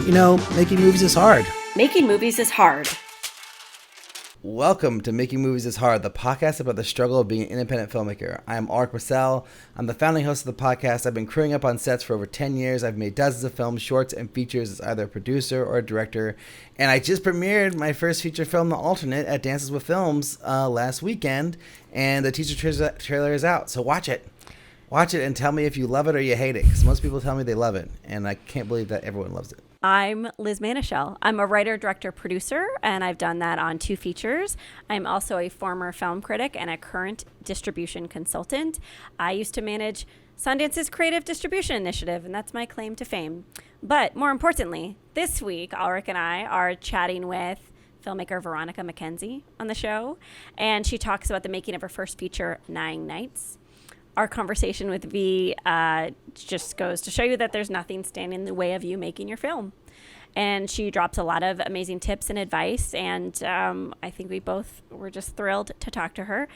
Making movies is hard. Making movies is hard. Welcome to Making Movies is Hard, the podcast about the struggle of being an independent filmmaker. I am Alrik and Liz. I'm the founding host of the podcast. I've been crewing up on sets for over 10 years. I've made dozens of films, shorts, and features as either a producer or a director. And I just premiered my first feature film, The Alternate, at Dances with Films last weekend. And the teaser trailer is out, so watch it. Watch it and tell me if you love it or you hate it, because most people tell me they love it. And I can't believe that everyone loves it. I'm Liz Manischel. I'm a writer, director, producer, and I've done that on 2 features. I'm also a former film critic and a current distribution consultant. I used to manage Sundance's creative distribution initiative, and that's my claim to fame. But more importantly, this week, Alrik and I are chatting with filmmaker Veronica Mckenzie on the show, and she talks about the making of her first feature, 9 Nights. Our conversation with V just goes to show you that there's nothing standing in the way of you making your film. And she drops a lot of amazing tips and advice, and I think we both were just thrilled to talk to her.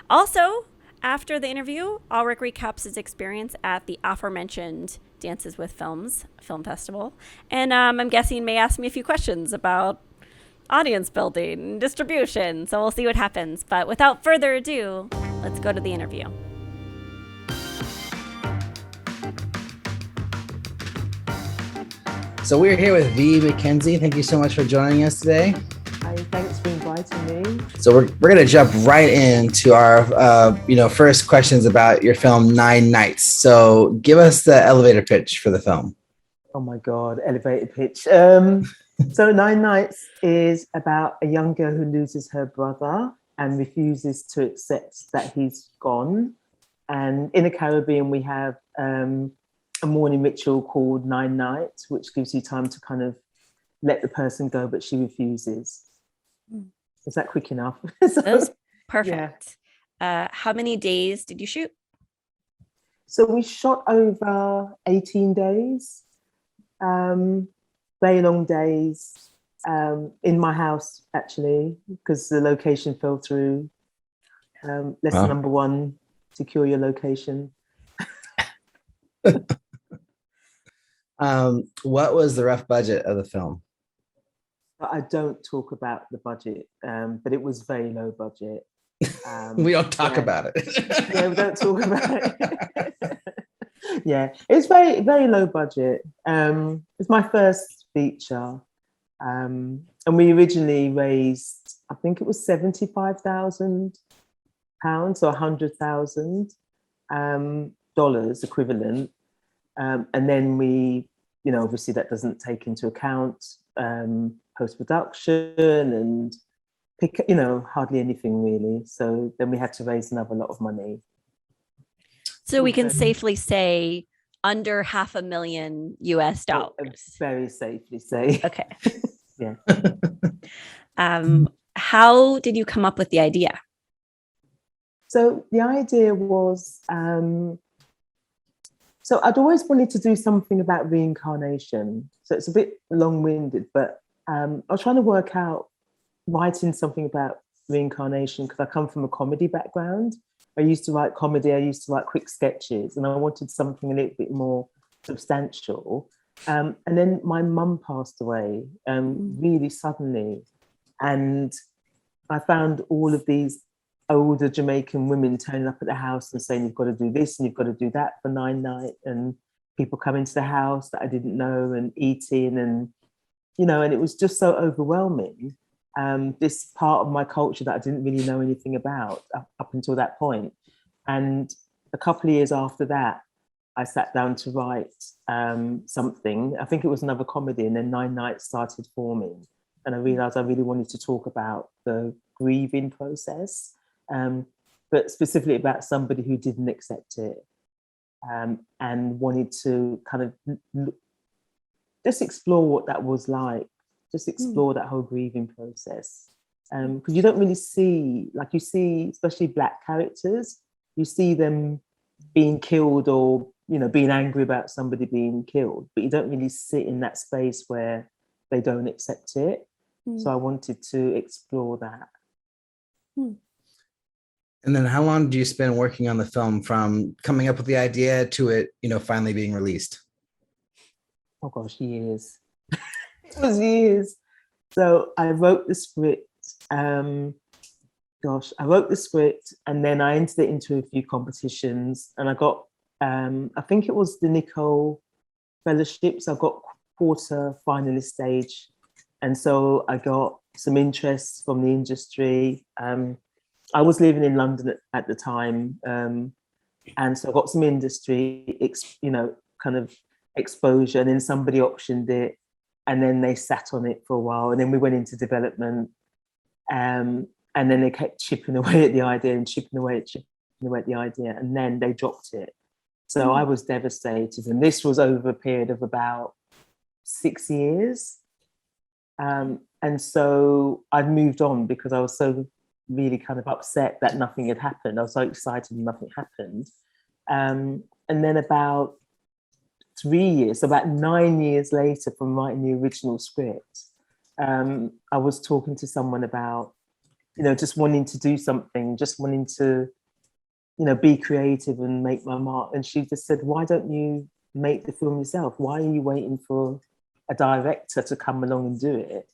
Also, after the interview, Alrik recaps his experience at the aforementioned Dances with Films Film Festival, and I'm guessing may ask me a few questions about audience building and distribution, so we'll see what happens. But without further ado, let's go to the interview. So we're here with V. Mckenzie. Thank you so much for joining us today. Hi, thanks for inviting me. So we're going to jump right into our first questions about your film 9 Nights. So give us the elevator pitch for the film. Oh my God, elevator pitch. So 9 Nights is about a young girl who loses her brother and refuses to accept that he's gone. And in the Caribbean, we have a morning ritual called 9 Nights, which gives you time to kind of let the person go, but she refuses. Is that quick enough? That was perfect. Yeah. How many days did you shoot? So we shot over 18 days, very long days, in my house, actually, because the location fell through. Lesson number 1, secure your location. What was the rough budget of the film? I don't talk about the budget, but it was very low budget. We don't talk about it. Yeah, we don't talk about it. Yeah, it's very, very low budget. It's my first feature. And we originally raised, I think it was £75,000 or $100,000 equivalent. And then we, obviously that doesn't take into account post-production and hardly anything really. So then we had to raise another lot of money. So we can safely say under $500,000 US. Very safely say. Okay. Yeah. How did you come up with the idea? So the idea was, so I'd always wanted to do something about reincarnation. So it's a bit long-winded, but I was trying to work out writing something about reincarnation because I come from a comedy background. I used to write comedy, I used to write quick sketches, and I wanted something a little bit more substantial. And then my mum passed away really suddenly. And I found all of these older Jamaican women turning up at the house and saying, you've got to do this and you've got to do that for 9 nights, and people coming to the house that I didn't know and eating and it was just so overwhelming. This part of my culture that I didn't really know anything about up until that point. And a couple of years after that, I sat down to write something. I think it was another comedy, and then 9 Nights started forming. And I realized I really wanted to talk about the grieving process. But specifically about somebody who didn't accept it and wanted to kind of just explore what that was like, just explore that whole grieving process. Because you don't really see, like you see, especially Black characters, you see them being killed or, being angry about somebody being killed, but you don't really sit in that space where they don't accept it. So I wanted to explore that. And then how long did you spend working on the film from coming up with the idea to it, finally being released? Oh gosh, years. It was years. So I wrote the script. I wrote the script, and then I entered it into a few competitions, and I got, I think it was the Nicole Fellowships. I got quarter finalist stage, and so I got some interest from the industry. I was living in London at the time, and so I got some industry, kind of exposure, and then somebody optioned it, and then they sat on it for a while, and then we went into development. And then they kept chipping away at the idea and chipping away at the idea, and then they dropped it. So I was devastated, and this was over a period of about 6 years. And so I'd moved on because I was so really kind of upset that nothing had happened. I was so excited and nothing happened. And then about 3 years, so about 9 years later from writing the original script, I was talking to someone about, just wanting to do something, just wanting to, be creative and make my mark. And she just said, why don't you make the film yourself? Why are you waiting for a director to come along and do it?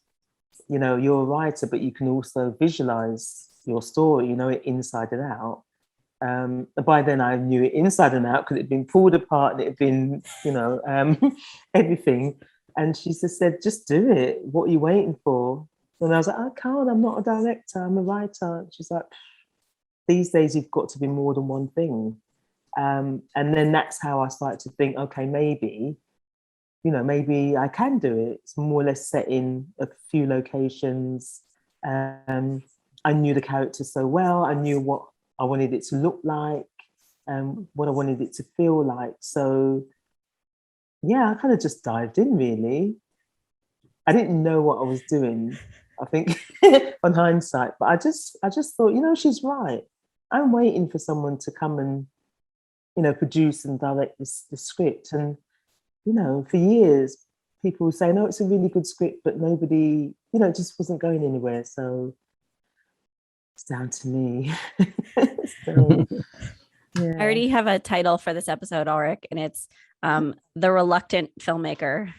You're a writer, but you can also visualize your story, it inside and out. By then I knew it inside and out because it had been pulled apart and it had been, everything. And she just said, just do it. What are you waiting for? And I was like, I can't, I'm not a director, I'm a writer. She's like, these days you've got to be more than one thing. And then that's how I started to think, okay, maybe I can do it. It's more or less set in a few locations. I knew the character so well. I knew what I wanted it to look like, what I wanted it to feel like. So yeah, I kind of just dived in, really. I didn't know what I was doing, I think, on hindsight, but I just thought, she's right. I'm waiting for someone to come and, produce and direct this script. And, for years, people would say, no, it's a really good script, but nobody, it just wasn't going anywhere. So it's down to me. So, yeah. I already have a title for this episode, Alrik, and it's The Reluctant Filmmaker.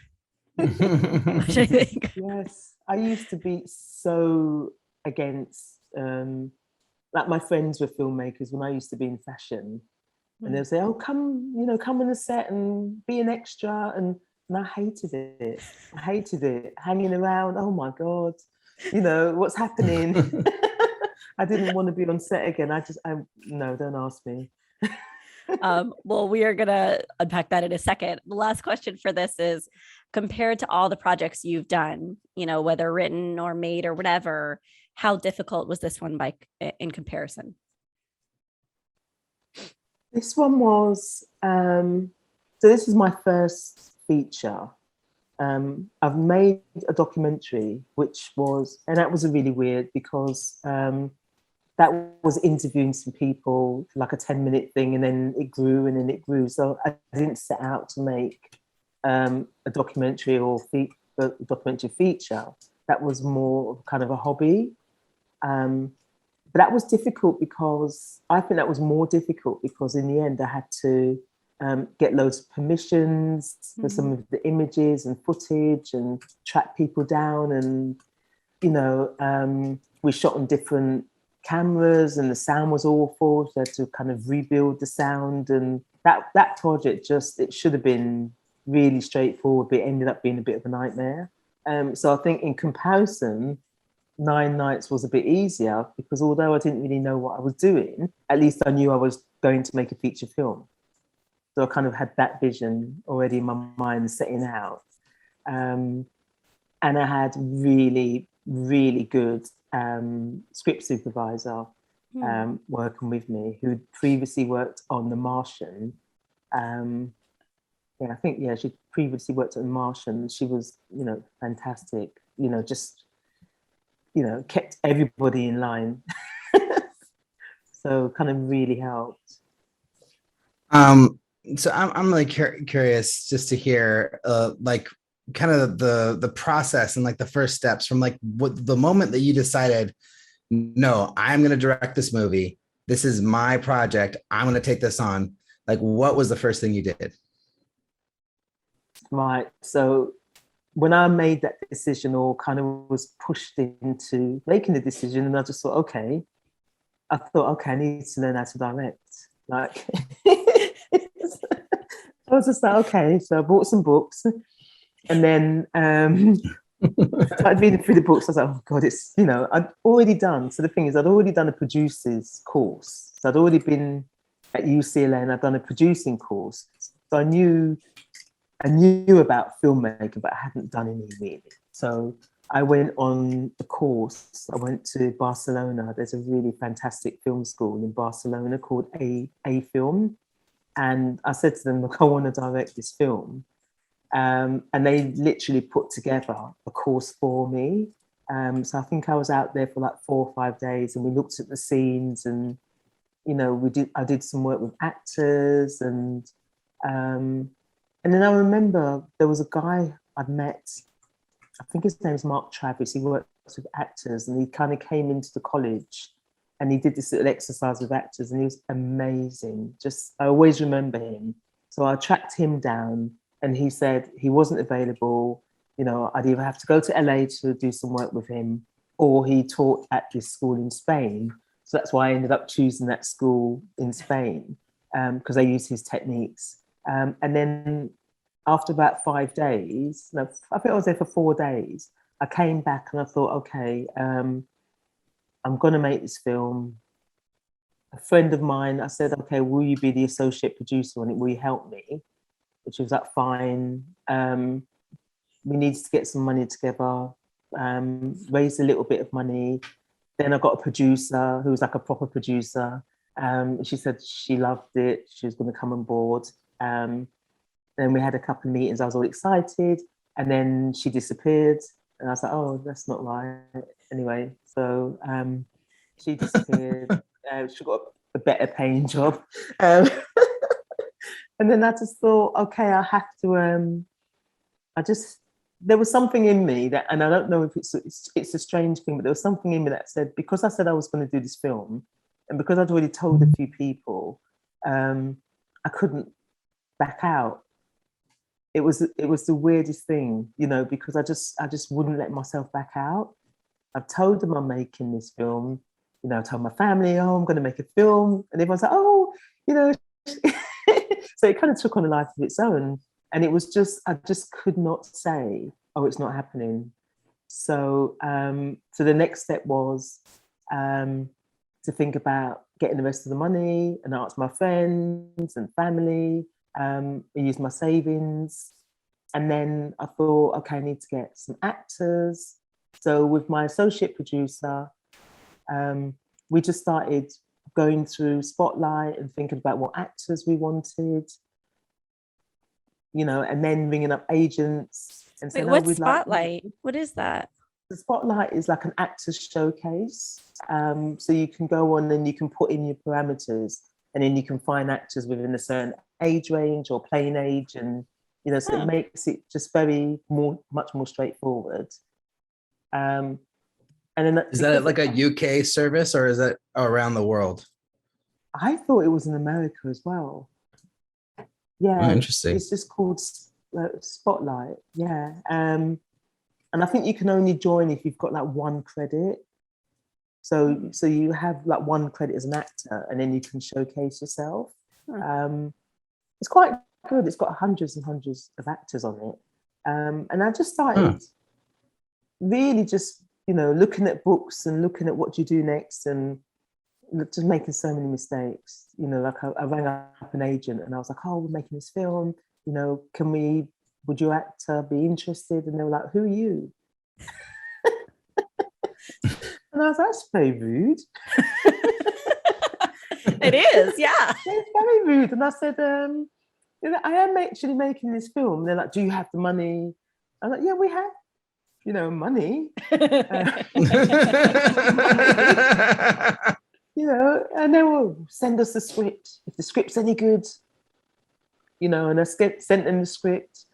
Which I think. Yes, I used to be so against, like my friends were filmmakers when I used to be in fashion, and they'd say, "Oh, come on the set and be an extra," and I hated it. I hated it, hanging around. Oh my God, what's happening? I didn't want to be on set again. No, don't ask me. Well, we are going to unpack that in a second. The last question for this is, compared to all the projects you've done, whether written or made or whatever, how difficult was this one in comparison? This one was, so this was my first feature. I've made a documentary, and that was really weird because that was interviewing some people, like a 10-minute thing, and then it grew and then it grew. So I didn't set out to make a documentary or a documentary feature. That was more kind of a hobby. But that was difficult because I think that was more difficult because in the end I had to get loads of permissions for some of the images and footage and track people down. And, we shot on different cameras and the sound was awful. So I had to kind of rebuild the sound, and that project it should have been really straightforward, but it ended up being a bit of a nightmare. So I think in comparison, 9 Nights was a bit easier because although I didn't really know what I was doing, at least I knew I was going to make a feature film. So I kind of had that vision already in my mind setting out. And I had really, really good script supervisor working with me who'd previously worked on The Martian. She previously worked on The Martian. She was, fantastic, kept everybody in line. So kind of really helped. So I'm really curious just to hear kind of the process and like the first steps from like what the moment that you decided, no, I'm going to direct this movie. This is my project. I'm going to take this on. Like, what was the first thing you did? Right. So when I made that decision, or kind of was pushed into making the decision, and I just thought, okay, I need to learn how to direct. Like, I was just like, okay. So I bought some books, and then started reading through the books. I was like, oh God, it's, I'd already done. So the thing is, I'd already done a producer's course. So I'd already been at UCLA and I'd done a producing course. So I knew about filmmaking, but I hadn't done any really. So I went on the course. I went to Barcelona. There's a really fantastic film school in Barcelona called A Film. And I said to them, look, I want to direct this film. And they literally put together a course for me. So I think I was out there for like 4 or 5 days, and we looked at the scenes, and I did some work with actors, and then I remember there was a guy I'd met. I think his name is Mark Travis. He works with actors, and he kind of came into the college, and he did this little exercise with actors, and he was amazing. I always remember him. So I tracked him down. And he said he wasn't available. I'd either have to go to LA to do some work with him, or he taught at this school in Spain. So that's why I ended up choosing that school in Spain, because I used his techniques. And then after about 5 days, I think I was there for 4 days, I came back and I thought, okay, I'm going to make this film. A friend of mine, I said, okay, will you be the associate producer on it? Will you help me? Which was like, fine. We needed to get some money together, raised a little bit of money. Then I got a producer who was like a proper producer. She said she loved it. She was going to come on board. Then we had a couple of meetings. I was all excited. And then she disappeared. And I was like, oh, that's not right. Anyway, so she disappeared. She got a better paying job. And then I just thought, okay, I have to, there was something in me that, and I don't know if it's a strange thing, but there was something in me that said, because I said I was going to do this film, and because I'd already told a few people, I couldn't back out. It was the weirdest thing, because I just wouldn't let myself back out. I've told them I'm making this film, I told my family, oh, I'm going to make a film. And everyone's like, oh, so it kind of took on a life of its own. And it was I just could not say, oh, it's not happening. So the next step was to think about getting the rest of the money, and ask my friends and family, use my savings. And then I thought, okay, I need to get some actors. So with my associate producer, we just started going through Spotlight and thinking about what actors we wanted, and then ringing up agents and saying, what's Spotlight? What is that? The Spotlight is like an actors showcase. So you can go on and you can put in your parameters, and then you can find actors within a certain age range or playing age, and so it makes it just much more straightforward. And then is that like a UK service, or is that around the world? I thought it was in America as well. Yeah, oh, interesting. It's just called Spotlight. Yeah, and I think you can only join if you've got like 1 credit. So you have like 1 credit as an actor, and then you can showcase yourself. It's quite good. It's got hundreds and hundreds of actors on it, and I just started really just looking at books and looking at what do you do next, and just making so many mistakes. Like I rang up an agent and I was like, oh, we're making this film, would your actor be interested? And they were like, who are you? And I was like, that's very rude. It is, yeah. It's very rude. And I said, I am actually making this film. And they're like, do you have the money? I'm like, yeah, we have money. And they will send us the script. If the script's any good, and I sent them the script.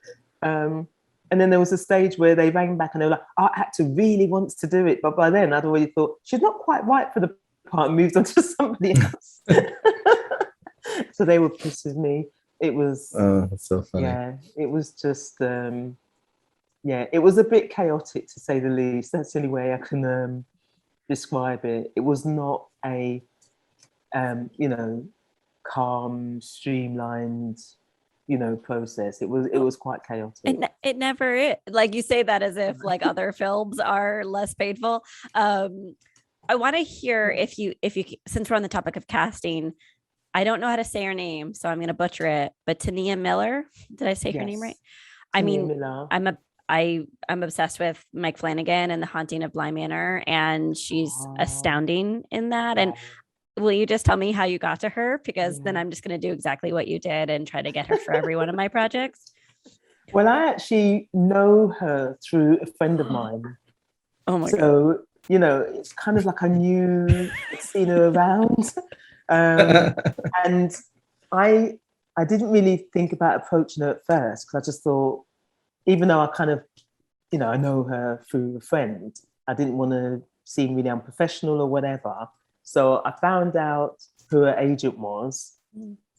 And then there was a stage where they rang back and they were like, our actor really wants to do it. But by then I'd already thought, she's not quite right for the part, and moved on to somebody else. So they were pissed with me. It was, oh, that's so funny. Yeah, it was just, yeah, it was a bit chaotic to say the least. That's the only way I can describe it. It was not a, you know, calm, streamlined, you know, process. It was quite chaotic. It never is. Like, you say that as if like other films are less painful. I want to hear if you since we're on the topic of casting, I don't know how to say her name, so I'm going to butcher it. But Tania Miller, did I say her name right? I Tania mean, Miller. I'm obsessed with Mike Flanagan and The Haunting of Bly Manor, and she's astounding in that. And will you just tell me how you got to her? Because then I'm just going to do exactly what you did and try to get her for every one of my projects. Well, I actually know her through a friend of mine. Oh my God. So, you know, it's kind of like I knew, seen her around. And I didn't really think about approaching her at first, because I just thought, even though I kind of, you know, I know her through a friend, I didn't want to seem really unprofessional or whatever. So I found out who her agent was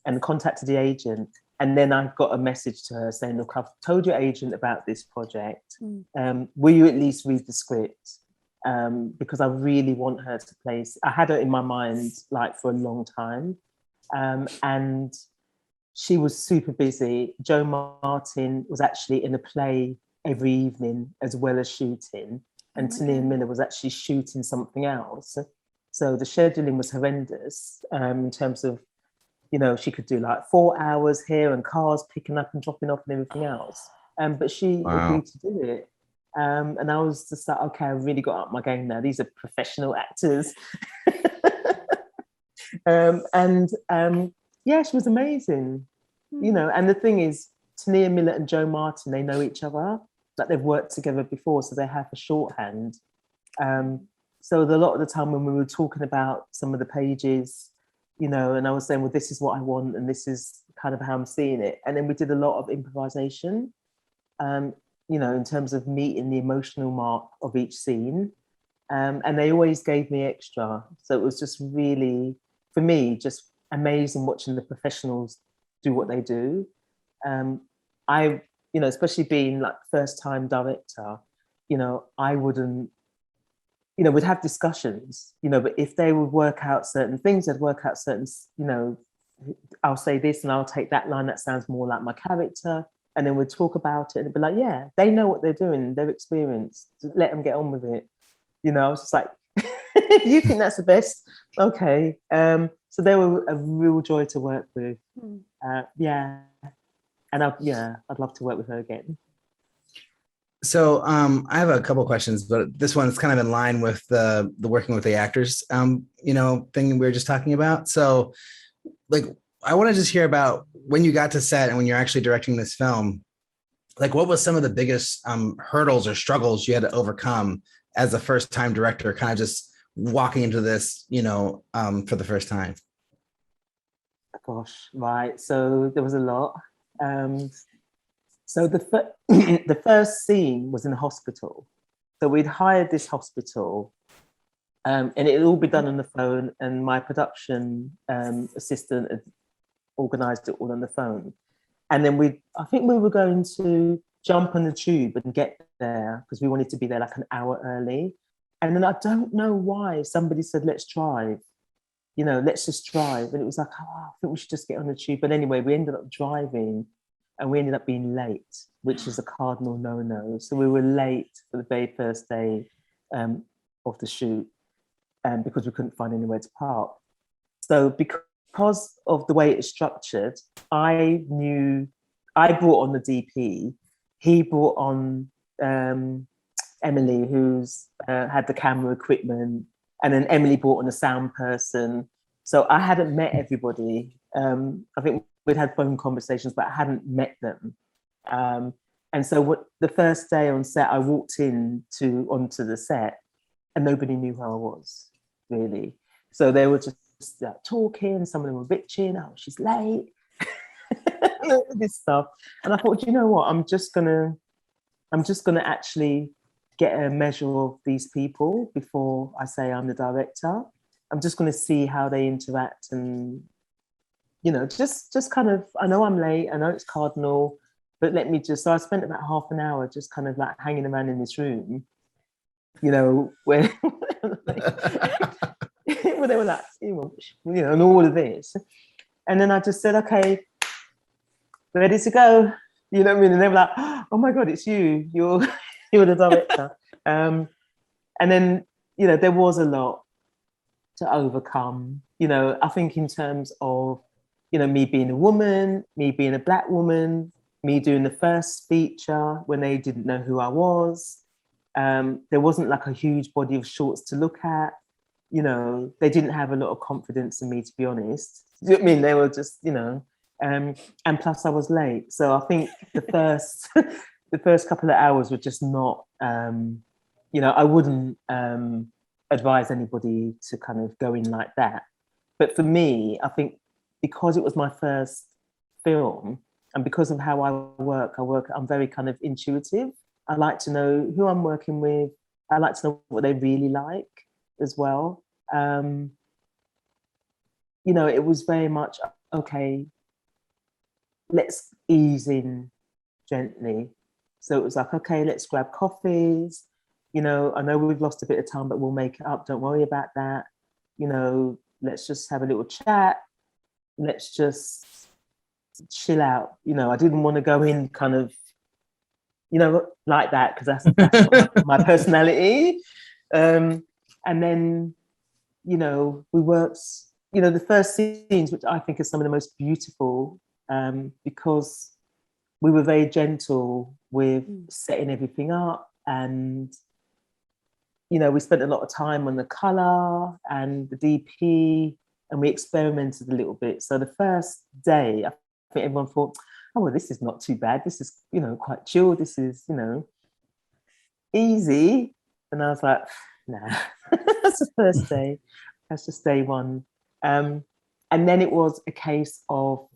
and contacted the agent. And then I got a message to her saying, look, I've told your agent about this project. Will you at least read the script? Because I really want her to place. I had her in my mind like for a long time. And she was super busy. Joe Martin was actually in a play every evening as well as shooting. And Tania Miller was actually shooting something else. So the scheduling was horrendous in terms of, you know, she could do like 4 hours here and cars picking up and dropping off and everything else. But she agreed to do it. And I was just like, okay, I really got up my game now. These are professional actors. Yeah, she was amazing. You know, and the thing is, Tania Miller and Joe Martin, they know each other. Like, they've worked together before, so they have a shorthand. So a lot of the time when we were talking about some of the pages, you know, and I was saying, well, this is what I want, and this is kind of how I'm seeing it. And then we did a lot of improvisation, you know, in terms of meeting the emotional mark of each scene. And they always gave me extra. So it was just really, for me, just amazing watching the professionals do what they do. I, you know, especially being like first time director, you know, I wouldn't, you know, we'd have discussions, you know, but if they would work out certain things, they'd work out certain, you know, I'll say this and I'll take that line that sounds more like my character. And then we'd talk about it and it'd be like, yeah, they know what they're doing, they're experienced, let them get on with it. You know, I was just like, you think that's the best? Okay. So they were a real joy to work with. Yeah. And I'd love to work with her again. So I have a couple questions, but this one's kind of in line with the working with the actors, you know, thing we were just talking about. So, like, I want to just hear about when you got to set and when you're actually directing this film. Like, what was some of the biggest hurdles or struggles you had to overcome as a first-time director, kind of just walking into this, you know, for the first time? Gosh, right. So there was a lot. So the first scene was in a hospital. So we'd hired this hospital, and it had all been done on the phone, and my production assistant had organised it all on the phone. And then I think we were going to jump on the tube and get there because we wanted to be there like an hour early. And then I don't know why somebody said, let's drive, you know, let's just drive. And it was like, oh, I think we should just get on the tube. But anyway, we ended up driving and we ended up being late, which is a cardinal no-no. So we were late for the very first day of the shoot because we couldn't find anywhere to park. So because of the way it's structured, I brought on the DP, he brought on Emily, who's had the camera equipment, and then Emily brought on a sound person. So I hadn't met everybody. I think we'd had phone conversations, but I hadn't met them. And so the first day on set, I walked onto the set and nobody knew who I was, really. So they were just talking, some of them were bitching, oh, she's late, this stuff. And I thought, you know what, I'm just gonna actually get a measure of these people before I say I'm the director. I'm just gonna see how they interact and, you know, just kind of, I know I'm late, I know it's cardinal, but let me just, so I spent about half an hour just kind of like hanging around in this room, you know, where well, they were like, you know, and all of this. And then I just said, okay, ready to go. You know what I mean? And they were like, oh my God, it's you. You're the director. And then, you know, there was a lot to overcome. You know, I think in terms of, you know, me being a woman, me being a Black woman, me doing the first feature when they didn't know who I was. There wasn't like a huge body of shorts to look at. You know, they didn't have a lot of confidence in me, to be honest. You know what I mean? They were just, you know, and plus I was late. So I think the first the first couple of hours were just not, you know, I wouldn't advise anybody to kind of go in like that. But for me, I think because it was my first film and because of how I work, I'm very kind of intuitive. I like to know who I'm working with. I like to know what they really like as well. You know, it was very much, okay, let's ease in gently. So it was like, okay, let's grab coffees. You know, I know we've lost a bit of time, but we'll make it up. Don't worry about that. You know, let's just have a little chat. Let's just chill out. You know, I didn't want to go in kind of, you know, like that, because that's not my personality. And then, you know, we worked, you know, the first scenes, which I think are some of the most beautiful, because we were very gentle with setting everything up. And, you know, we spent a lot of time on the colour and the DP, and we experimented a little bit. So the first day, I think everyone thought, oh, well, this is not too bad. This is, you know, quite chill. This is, you know, easy. And I was like, nah, that's the first day. That's just day one. And then it was a case of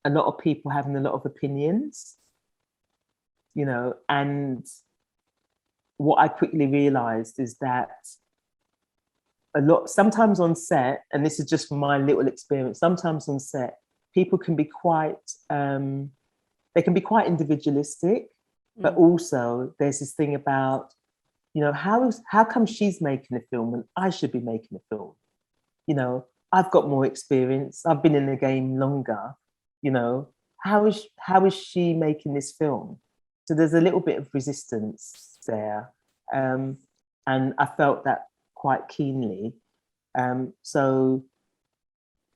a lot of people having a lot of opinions, you know, and what I quickly realized is that sometimes on set, and this is just from my little experience, sometimes on set, people can be quite, they can be quite individualistic, but also there's this thing about, you know, how come she's making a film when I should be making a film? You know, I've got more experience. I've been in the game longer. You know, how is she making this film? So there's a little bit of resistance there, and I felt that quite keenly. So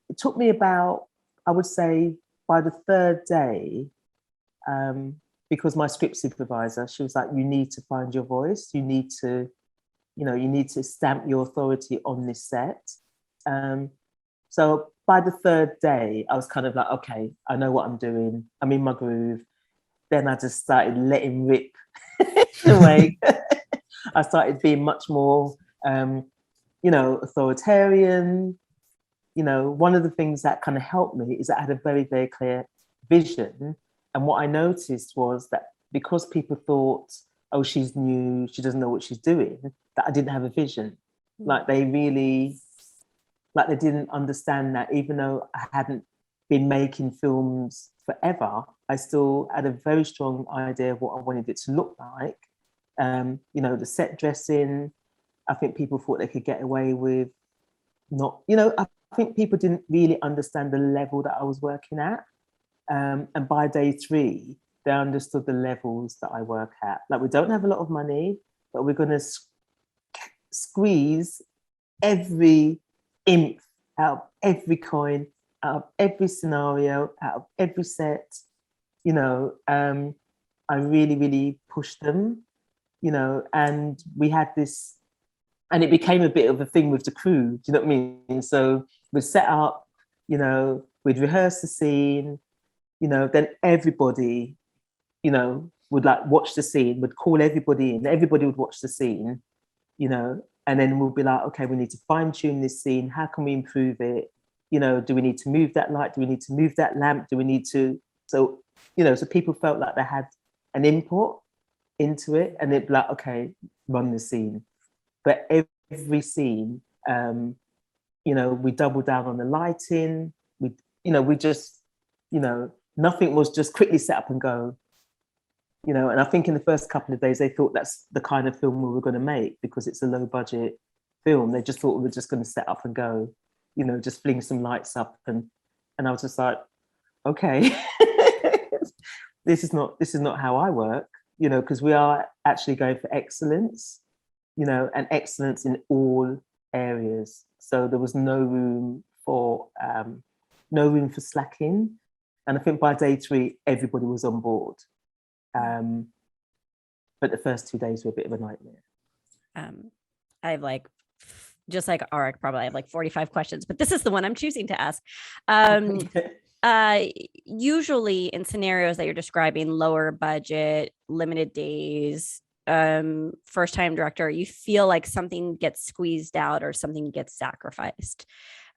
it took me about, I would say, by the third day, because my script supervisor, she was like, you need to find your voice. You need to, you know, you need to stamp your authority on this set. So by the third day, I was kind of like, okay, I know what I'm doing. I'm in my groove. Then I just started letting rip away. I started being much more, you know, authoritarian. You know, one of the things that kind of helped me is that I had a very, very clear vision. And what I noticed was that because people thought, oh, she's new, she doesn't know what she's doing, that I didn't have a vision. Like they didn't understand that even though I hadn't been making films forever, I still had a very strong idea of what I wanted it to look like. You know, the set dressing, I think people thought they could get away with not, you know, I think people didn't really understand the level that I was working at. And by day 3, they understood the levels that I work at. Like, we don't have a lot of money, but we're going to squeeze every imp out of every coin, out of every scenario, out of every set. You know, I really, really pushed them, you know, and we had this, and it became a bit of a thing with the crew. Do you know what I mean? So we'd set up, you know, we'd rehearse the scene, you know, then everybody, you know, would like watch the scene, would call everybody in, everybody would watch the scene, you know, and then we'll be like, okay, we need to fine tune this scene. How can we improve it? You know, do we need to move that light? Do we need to move that lamp? Do we need to, so, you know, so people felt like they had an input into it, and they'd be like, okay, run the scene. But every scene, you know, we double down on the lighting. We, you know, we just, you know, nothing was just quickly set up and go, you know. And I think in the first couple of days, they thought that's the kind of film we were going to make because it's a low budget film. They just thought we were just going to set up and go, you know, just fling some lights up. And I was just like, okay, this is not how I work, you know, because we are actually going for excellence, you know, and excellence in all areas. So there was no room for slacking. And I think by day 3, everybody was on board. But the first 2 days were a bit of a nightmare. I have just like Alrik, probably I have 45 questions, but this is the one I'm choosing to ask. Usually in scenarios that you're describing, lower budget, limited days, first time director, you feel like something gets squeezed out or something gets sacrificed.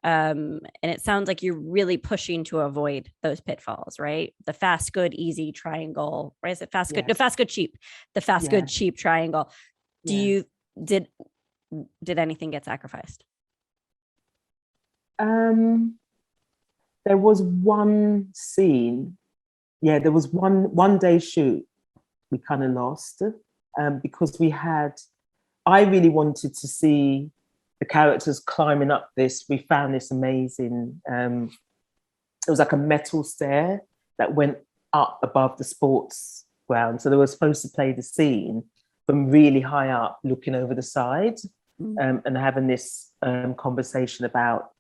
And it sounds like you're really pushing to avoid those pitfalls, right? The fast, good, easy triangle, right? Is it fast, good? No, fast, good, cheap. The fast, good, cheap triangle. Did anything get sacrificed? There was one scene. Yeah, there was one day shoot we kind of lost because I really wanted to see the characters climbing up this. We found this amazing, it was like a metal stair that went up above the sports ground. So they were supposed to play the scene from really high up, looking over the side, and having this conversation about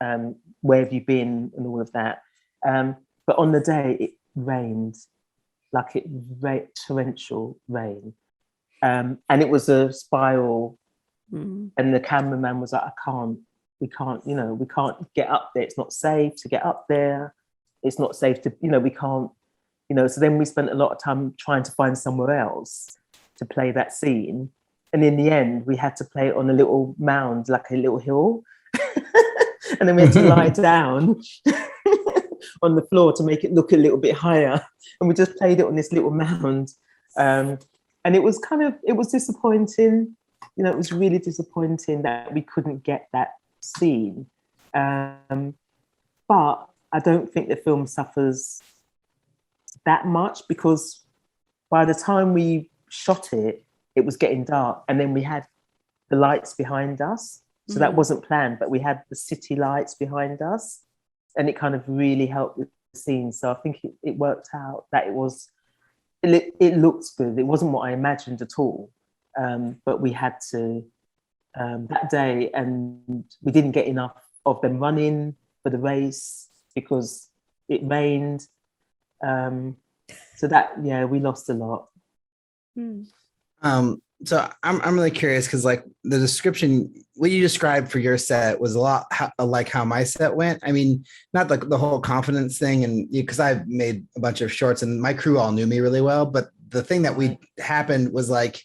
where have you been and all of that. But on the day it rained, torrential rain. And it was a spiral. And the cameraman was like, we can't get up there. It's not safe to get up there. It's not safe to, we can't, so then we spent a lot of time trying to find somewhere else to play that scene. And in the end, we had to play it on a little mound, like a little hill. And then we had to lie down on the floor to make it look a little bit higher. And we just played it on this little mound. And it was disappointing. It was really disappointing that we couldn't get that scene. But I don't think the film suffers that much because by the time we shot it, it was getting dark. And then we had the lights behind us. So that wasn't planned, but we had the city lights behind us. And it kind of really helped with the scene. So I think it worked out that it looked good. It wasn't what I imagined at all. But we had to that day, and we didn't get enough of them running for the race because it rained. So we lost a lot. So I'm really curious because the description, what you described for your set was a lot like how my set went. I mean, not the whole confidence thing, and because I've made a bunch of shorts and my crew all knew me really well, but the thing that happened was the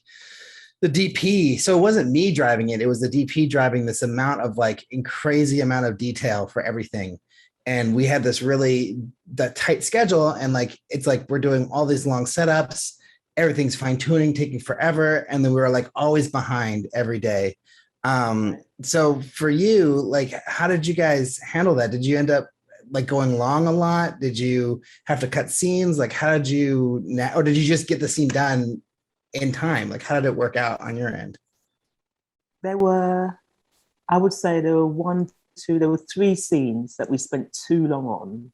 DP. So it wasn't me driving it. It was the DP driving this amount of crazy amount of detail for everything. And we had this that tight schedule. And it's we're doing all these long setups, everything's fine tuning, taking forever. And then we were always behind every day. So for you, how did you guys handle that? Did you end up going long a lot? Did you have to cut scenes? How did you, or did you just get the scene done in time? How did it work out on your end? I would say there were 3 scenes that we spent too long on,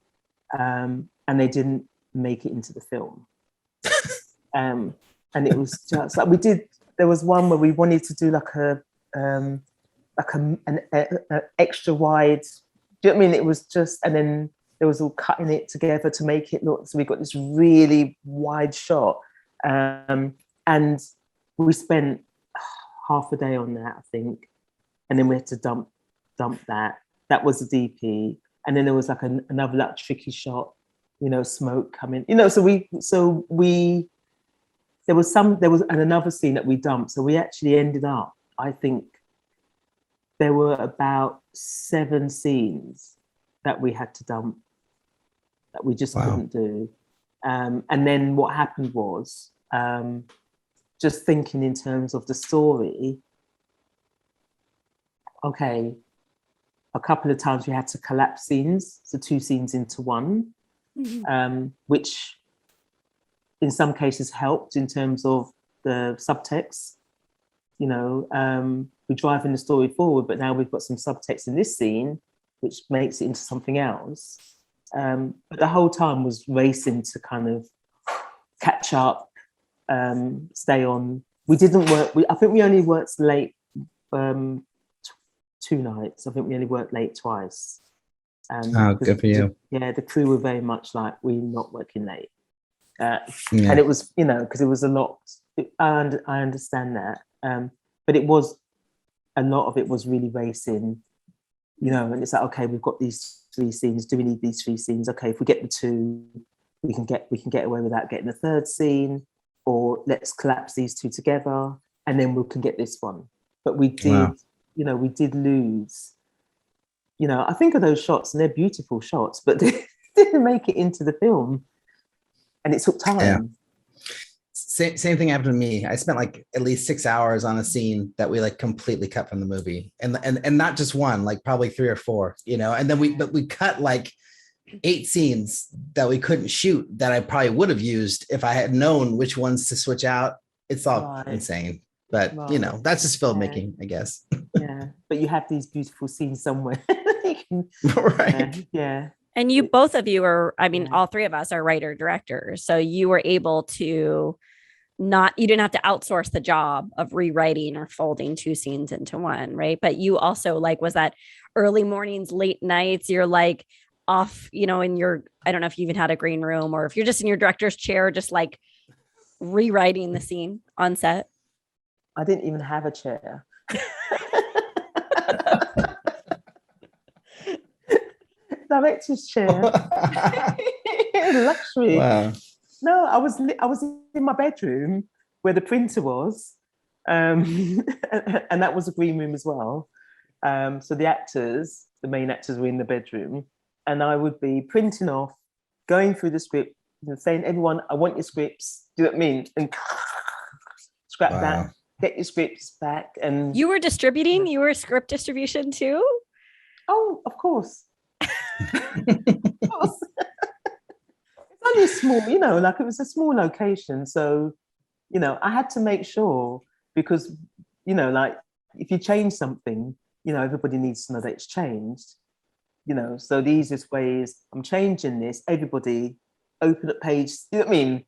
and they didn't make it into the film. And it was just there was one where we wanted to do an extra wide, do you know what I mean? It was just, and then there was all cutting it together to make it look, so we got this really wide shot. And we spent half a day on that, I think. And then we had to dump that. That was the DP. And then there was another tricky shot, smoke coming. So there was another scene that we dumped. So we actually ended up, I think there were about 7 scenes that we had to dump that we just couldn't do. And then what happened was, just thinking in terms of the story, okay, a couple of times we had to collapse scenes, so 2 scenes into one. which in some cases helped in terms of the subtext. We're driving the story forward, but now we've got some subtext in this scene, which makes it into something else. But the whole time was racing to kind of catch up, stay on. We didn't work. I think we only worked late 2 nights. I think we only worked late twice. Good for you. The crew were very much like, we're not working late. And it was, because it was a lot. I understand that. But it was, a lot of it was really racing, and it's like, okay, we've got these 3 scenes. Do we need these 3 scenes? Okay, if we get the 2, we can get away without getting the 3rd scene, or let's collapse these 2 together and then we can get this one. But we did, we did lose. I think of those shots and they're beautiful shots, but they didn't make it into the film, and it took time. Yeah. Same thing happened to me. I spent like at least 6 hours on a scene that we like completely cut from the movie, and not just one, like probably 3 or 4, and then we cut like 8 scenes that we couldn't shoot that I probably would have used if I had known which ones to switch out. It's all insane, but that's just filmmaking, I guess. Yeah, but you have these beautiful scenes somewhere. Right. Yeah. And you, both of you are, all 3 of us are writer directors. So you were able to you didn't have to outsource the job of rewriting or folding 2 scenes into one, right? But you also was that early mornings, late nights, you're like off, in your, I don't know if you even had a green room or if you're just in your director's chair, just like rewriting the scene on set. I didn't even have a chair. Director's chair. Luxury. Wow. No, I was in my bedroom where the printer was, and that was a green room as well. So the main actors were in the bedroom, and I would be printing off, going through the script, and saying, "Everyone, I want your scripts." Do you know what I mean? And scrap that, get your scripts back. And you were distributing. You were script distribution too. Oh, of course. Of course. It's only small, it was a small location. So, I had to make sure, because, if you change something, everybody needs to know that it's changed. So the easiest way is, I'm changing this, everybody open up page, you know what I mean?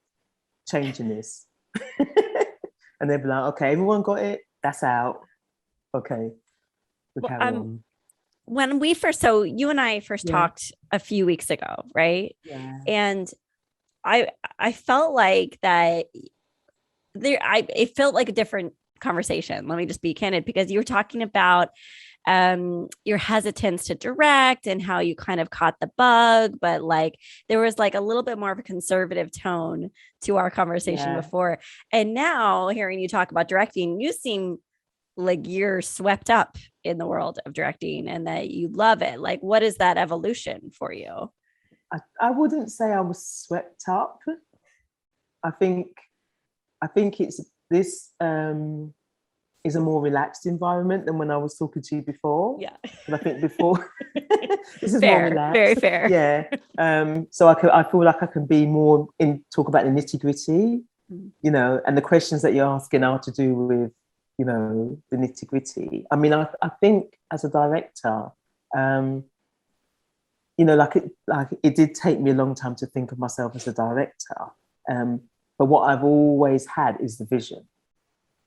Changing this. And they'd be like, okay, everyone got it? That's out. Okay. We carry on. When so you and I first talked a few weeks ago, right? Yeah. And I felt like that it felt like a different conversation. Let me just be candid, because you were talking about your hesitance to direct and how you kind of caught the bug, but there was a little bit more of a conservative tone to our conversation before. And now hearing you talk about directing, you seem like you're swept up in the world of directing and that you love it. What is that evolution for you? I wouldn't say I was swept up. I think it's this is a more relaxed environment than when I was talking to you before. Yeah. But I think before this is fair, more relaxed. Very fair. Yeah. So I feel like I can be more talk about the nitty-gritty, and the questions that you're asking are to do with, the nitty-gritty. I think as a director, it did take me a long time to think of myself as a director. But what I've always had is the vision.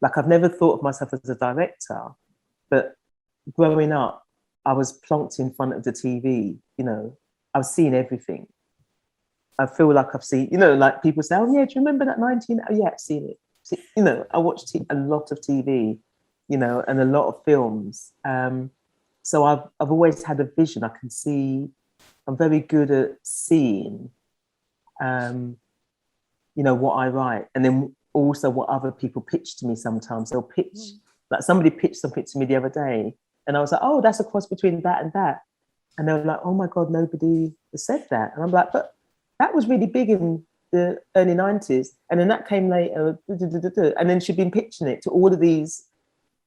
I've never thought of myself as a director, but growing up, I was plonked in front of the TV. I've seen everything. I feel like I've seen, people say, "Oh yeah, do you remember that 19?" Oh yeah, I've seen it. I watched a lot of TV, and a lot of films. So I've always had a vision. I can see. I'm very good at seeing, what I write, and then also what other people pitch to me. Sometimes they'll pitch, somebody pitched something to me the other day, and I was like, "Oh, that's a cross between that and that," and they were like, "Oh my God, nobody has said that," and I'm like, "But that was really big in the early 90s, and then that came later," and then she'd been pitching it to all of these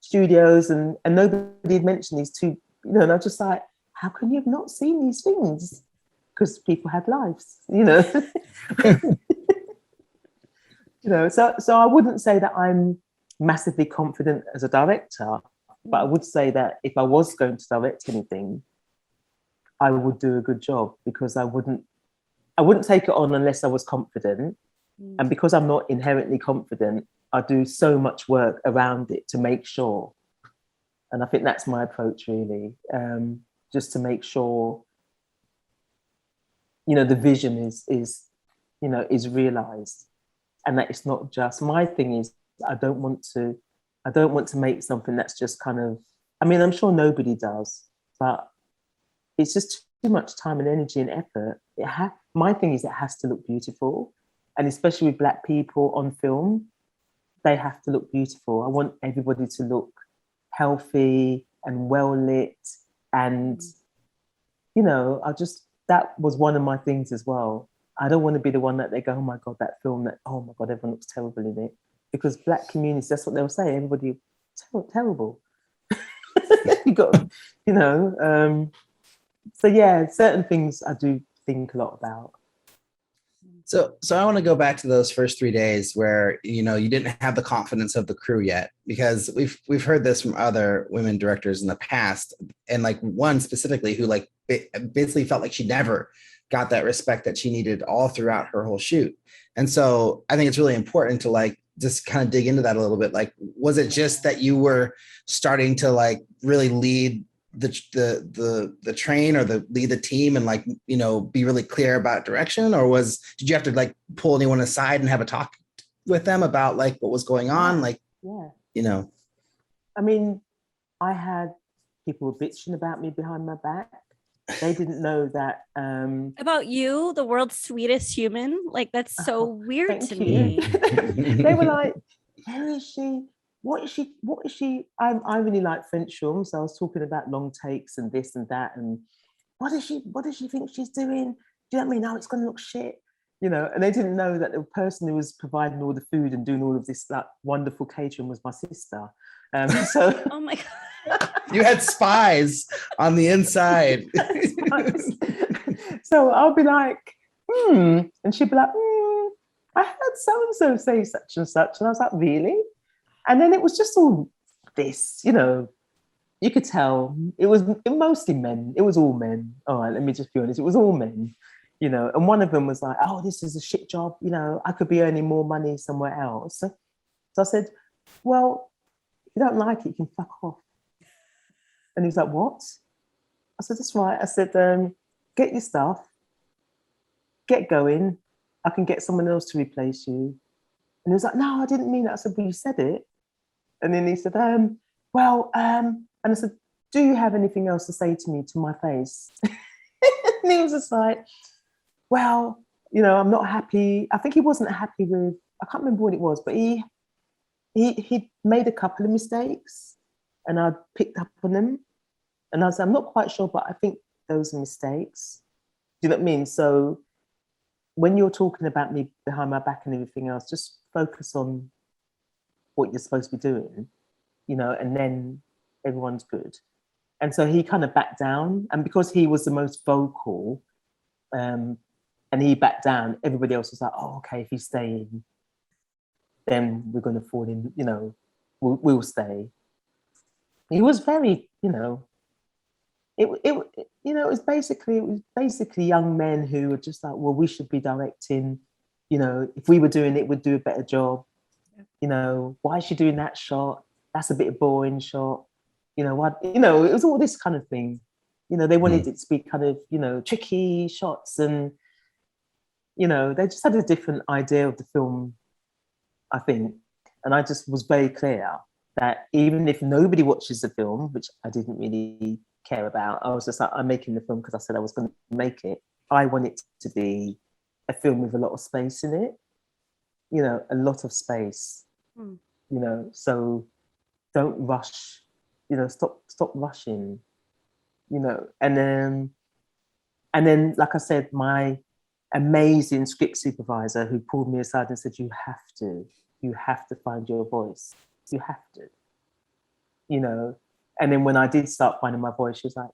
studios, and nobody had mentioned these two, and I was just like, how can you have not seen these things? because people had lives, you know. You know, so I wouldn't say that I'm massively confident as a director, but I would say that if I was going to direct anything, I would do a good job, because I wouldn't take it on unless I was confident. And because I'm not inherently confident, I do so much work around it to make sure. And I think that's my approach, really, just to make sure, you know, the vision is realized, and that it's not just my thing. Is I don't want to make something that's just kind of, I mean, I'm sure nobody does, but it's just too much time and energy and effort. My thing is, it has to look beautiful, and especially with Black people on film, they have to look beautiful. I want everybody to look healthy and well lit, and you know, that was one of my things as well. I don't want to be the one that they go, oh my God, that film, that, oh my God, everyone looks terrible in it. Because Black communities, that's what they'll say, everybody terrible. You got, you know, so yeah, certain things I do think a lot about. So I want to go back to those first 3 days where, you know, you didn't have the confidence of the crew yet, because we've heard this from other women directors in the past, and like one specifically who like basically felt like she never got that respect that she needed all throughout her whole shoot. And so I think it's really important to like just kind of dig into that a little bit. Like, was it just that you were starting to like really lead the train, or lead the team, and like, you know, be really clear about direction, or did you have to like pull anyone aside and have a talk with them about like what was going on? Like, yeah, you know, I mean, I had people bitching about me behind my back. They didn't know that. About you, the world's sweetest human. Like, that's so weird to me. They were like, where is she? What is she? What is she? I really like French films, so I was talking about long takes and this and that, and what does she think she's doing? Do you know what I mean? Oh, it's going to look shit, you know. And they didn't know that the person who was providing all the food and doing all of this like wonderful catering was my sister. So oh my God. You had spies on the inside. So I'll be like, and she'd be like, I heard so-and-so say such and such. And I was like, really? And then it was just all this, you know, you could tell it was mostly men. It was all men. All right, let me just be honest. It was all men, you know. And one of them was like, oh, this is a shit job. You know, I could be earning more money somewhere else. So I said, well, if you don't like it, you can fuck off. And he was like, what? I said, that's right. I said, get your stuff, get going. I can get someone else to replace you. And he was like, no, I didn't mean that. I said, well, you said it. And then he said, and I said, do you have anything else to say to me to my face? And he was just like, well, you know, I'm not happy. I think he wasn't happy with, I can't remember what it was, but he made a couple of mistakes, and I picked up on them. And I was, I'm not quite sure, but I think those are mistakes. Do you know what I mean? So when you're talking about me behind my back and everything else, just focus on what you're supposed to be doing, you know, and then everyone's good. And so he kind of backed down. And because he was the most vocal, and he backed down, everybody else was like, oh, okay, if he's staying, then we're going to fall in, you know, we'll stay. He was very, you know, it was basically young men who were just like, well, we should be directing, you know, if we were doing it, we'd do a better job. You know, why is she doing that shot? That's a bit of boring shot. You know what? You know, it was all this kind of thing. You know, they wanted it to be kind of, you know, tricky shots, and you know, they just had a different idea of the film, I think. And I just was very clear that even if nobody watches the film, which I didn't really care about, I was just like, I'm making the film because I said I was going to make it. I want it to be a film with a lot of space in it, you know, a lot of space, you know, so don't rush, you know, stop rushing, you know. And then, like I said, my amazing script supervisor who pulled me aside and said, you have to find your voice. You have to, you know. And then when I did start finding my voice, she was like,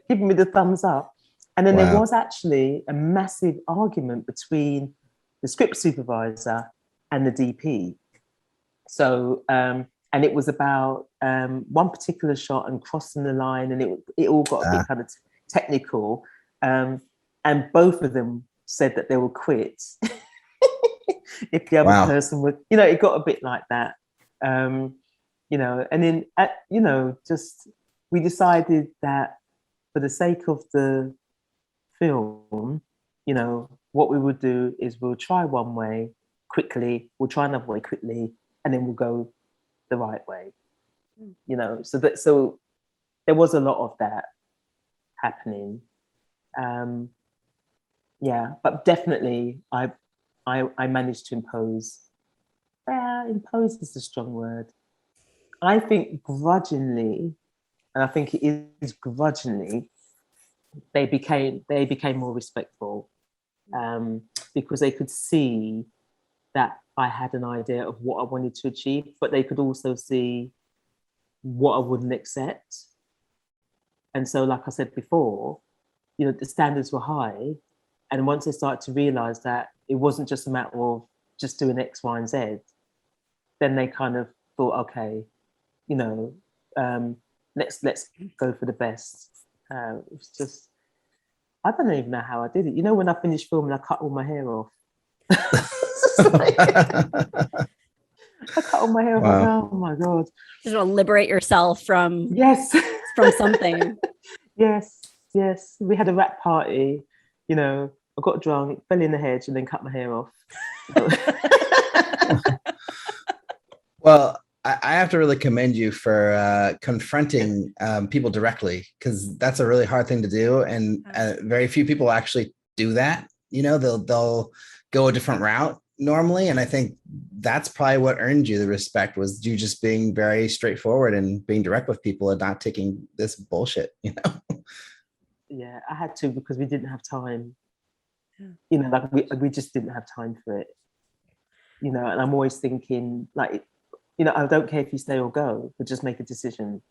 giving me the thumbs up. And then Wow. there was actually a massive argument between the script supervisor and the DP. So, and it was about one particular shot and crossing the line, and it all got a bit kind of technical. And both of them said that they would quit if the other person would, you know, it got a bit like that. You know, and then, you know, just we decided that for the sake of the film, you know, what we would do is we'll try one way quickly, we'll try another way quickly, and then we'll go the right way. You know, so there was a lot of that happening. Yeah, but definitely I managed to impose. Impose is a strong word. I think grudgingly, and I think it is grudgingly, they became more respectful, because they could see that I had an idea of what I wanted to achieve, but they could also see what I wouldn't accept. And so, like I said before, you know, the standards were high. And once they started to realize that it wasn't just a matter of just doing X, Y, and Z, then they kind of thought, okay, you know, let's go for the best. It was just, I don't even know how I did it. You know, when I finished filming, I cut all my hair off. I cut all my hair off. Wow. Oh my God. Just want to liberate yourself from from something. Yes. We had a rap party, you know, I got drunk, fell in the hedge, and then cut my hair off. Well, I have to really commend you for confronting people directly, because that's a really hard thing to do, and very few people actually do that. You know, they'll go a different route normally, and I think that's probably what earned you the respect, was you just being very straightforward and being direct with people and not taking this bullshit. You know. Yeah, I had to, because we didn't have time. You know, like we just didn't have time for it. You know, and I'm always thinking, like, you know, I don't care if you stay or go, but just make a decision.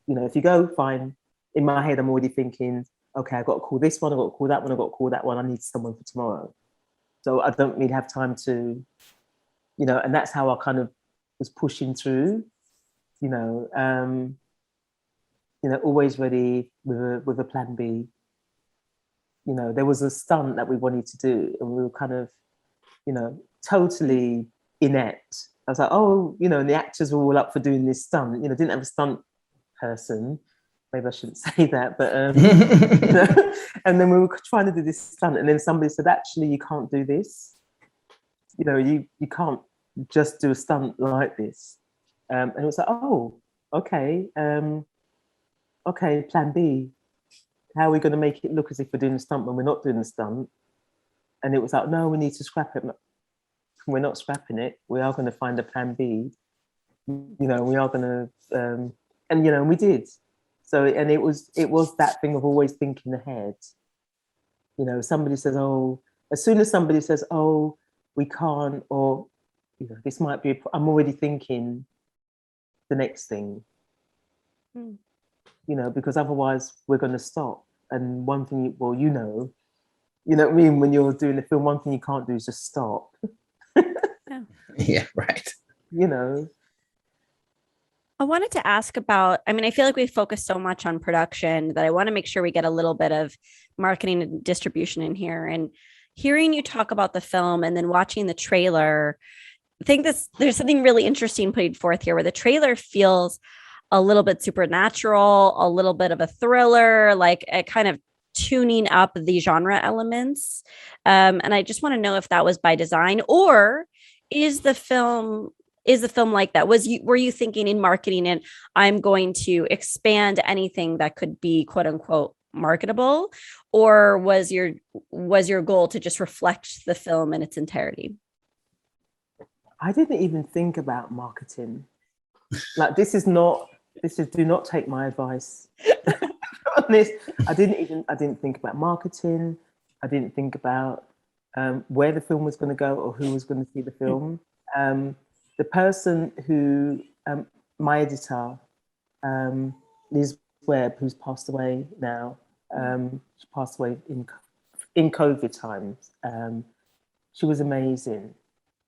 You know, if you go, fine. In my head, I'm already thinking, okay, I've got to call this one, I've got to call that one, I've got to call that one. I need someone for tomorrow. So I don't really have time to, you know, and that's how I kind of was pushing through, you know, always ready with a plan B. You know, there was a stunt that we wanted to do, and we were kind of, you know, totally inept. I was like, oh, you know, and the actors were all up for doing this stunt. You know, didn't have a stunt person. Maybe I shouldn't say that, but you know, and then we were trying to do this stunt, and then somebody said, actually, you can't do this. You know, you can't just do a stunt like this. And it was like, oh, okay, okay, plan B. How are we going to make it look as if we're doing a stunt when we're not doing a stunt? And it was like, no, we need to scrap it. We're not scrapping it. We are going to find a plan B. You know, we are going to, and you know, and we did. So, and it was that thing of always thinking ahead. You know, somebody says, oh, as soon as somebody says, oh, we can't, or, you know, this might be, I'm already thinking the next thing. You know, because otherwise we're going to stop. And one thing, well, you know what I mean? When you're doing a film, one thing you can't do is just stop. Yeah, right. You know. I wanted to ask about, I mean, I feel like we focus so much on production that I want to make sure we get a little bit of marketing and distribution in here. And hearing you talk about the film and then watching the trailer, I think there's something really interesting putting forth here, where the trailer feels a little bit supernatural, a little bit of a thriller, like a kind of tuning up the genre elements. And I just want to know if that was by design, or is the film like that? Were you thinking in marketing and I'm going to expand anything that could be quote unquote marketable, or was your goal to just reflect the film in its entirety? I didn't even think about marketing. Like, do not take my advice on this. I didn't think about marketing. I didn't think about where the film was going to go or who was going to see the film. The person who, my editor, Liz Webb, who's passed away now. She passed away in COVID times. She was amazing.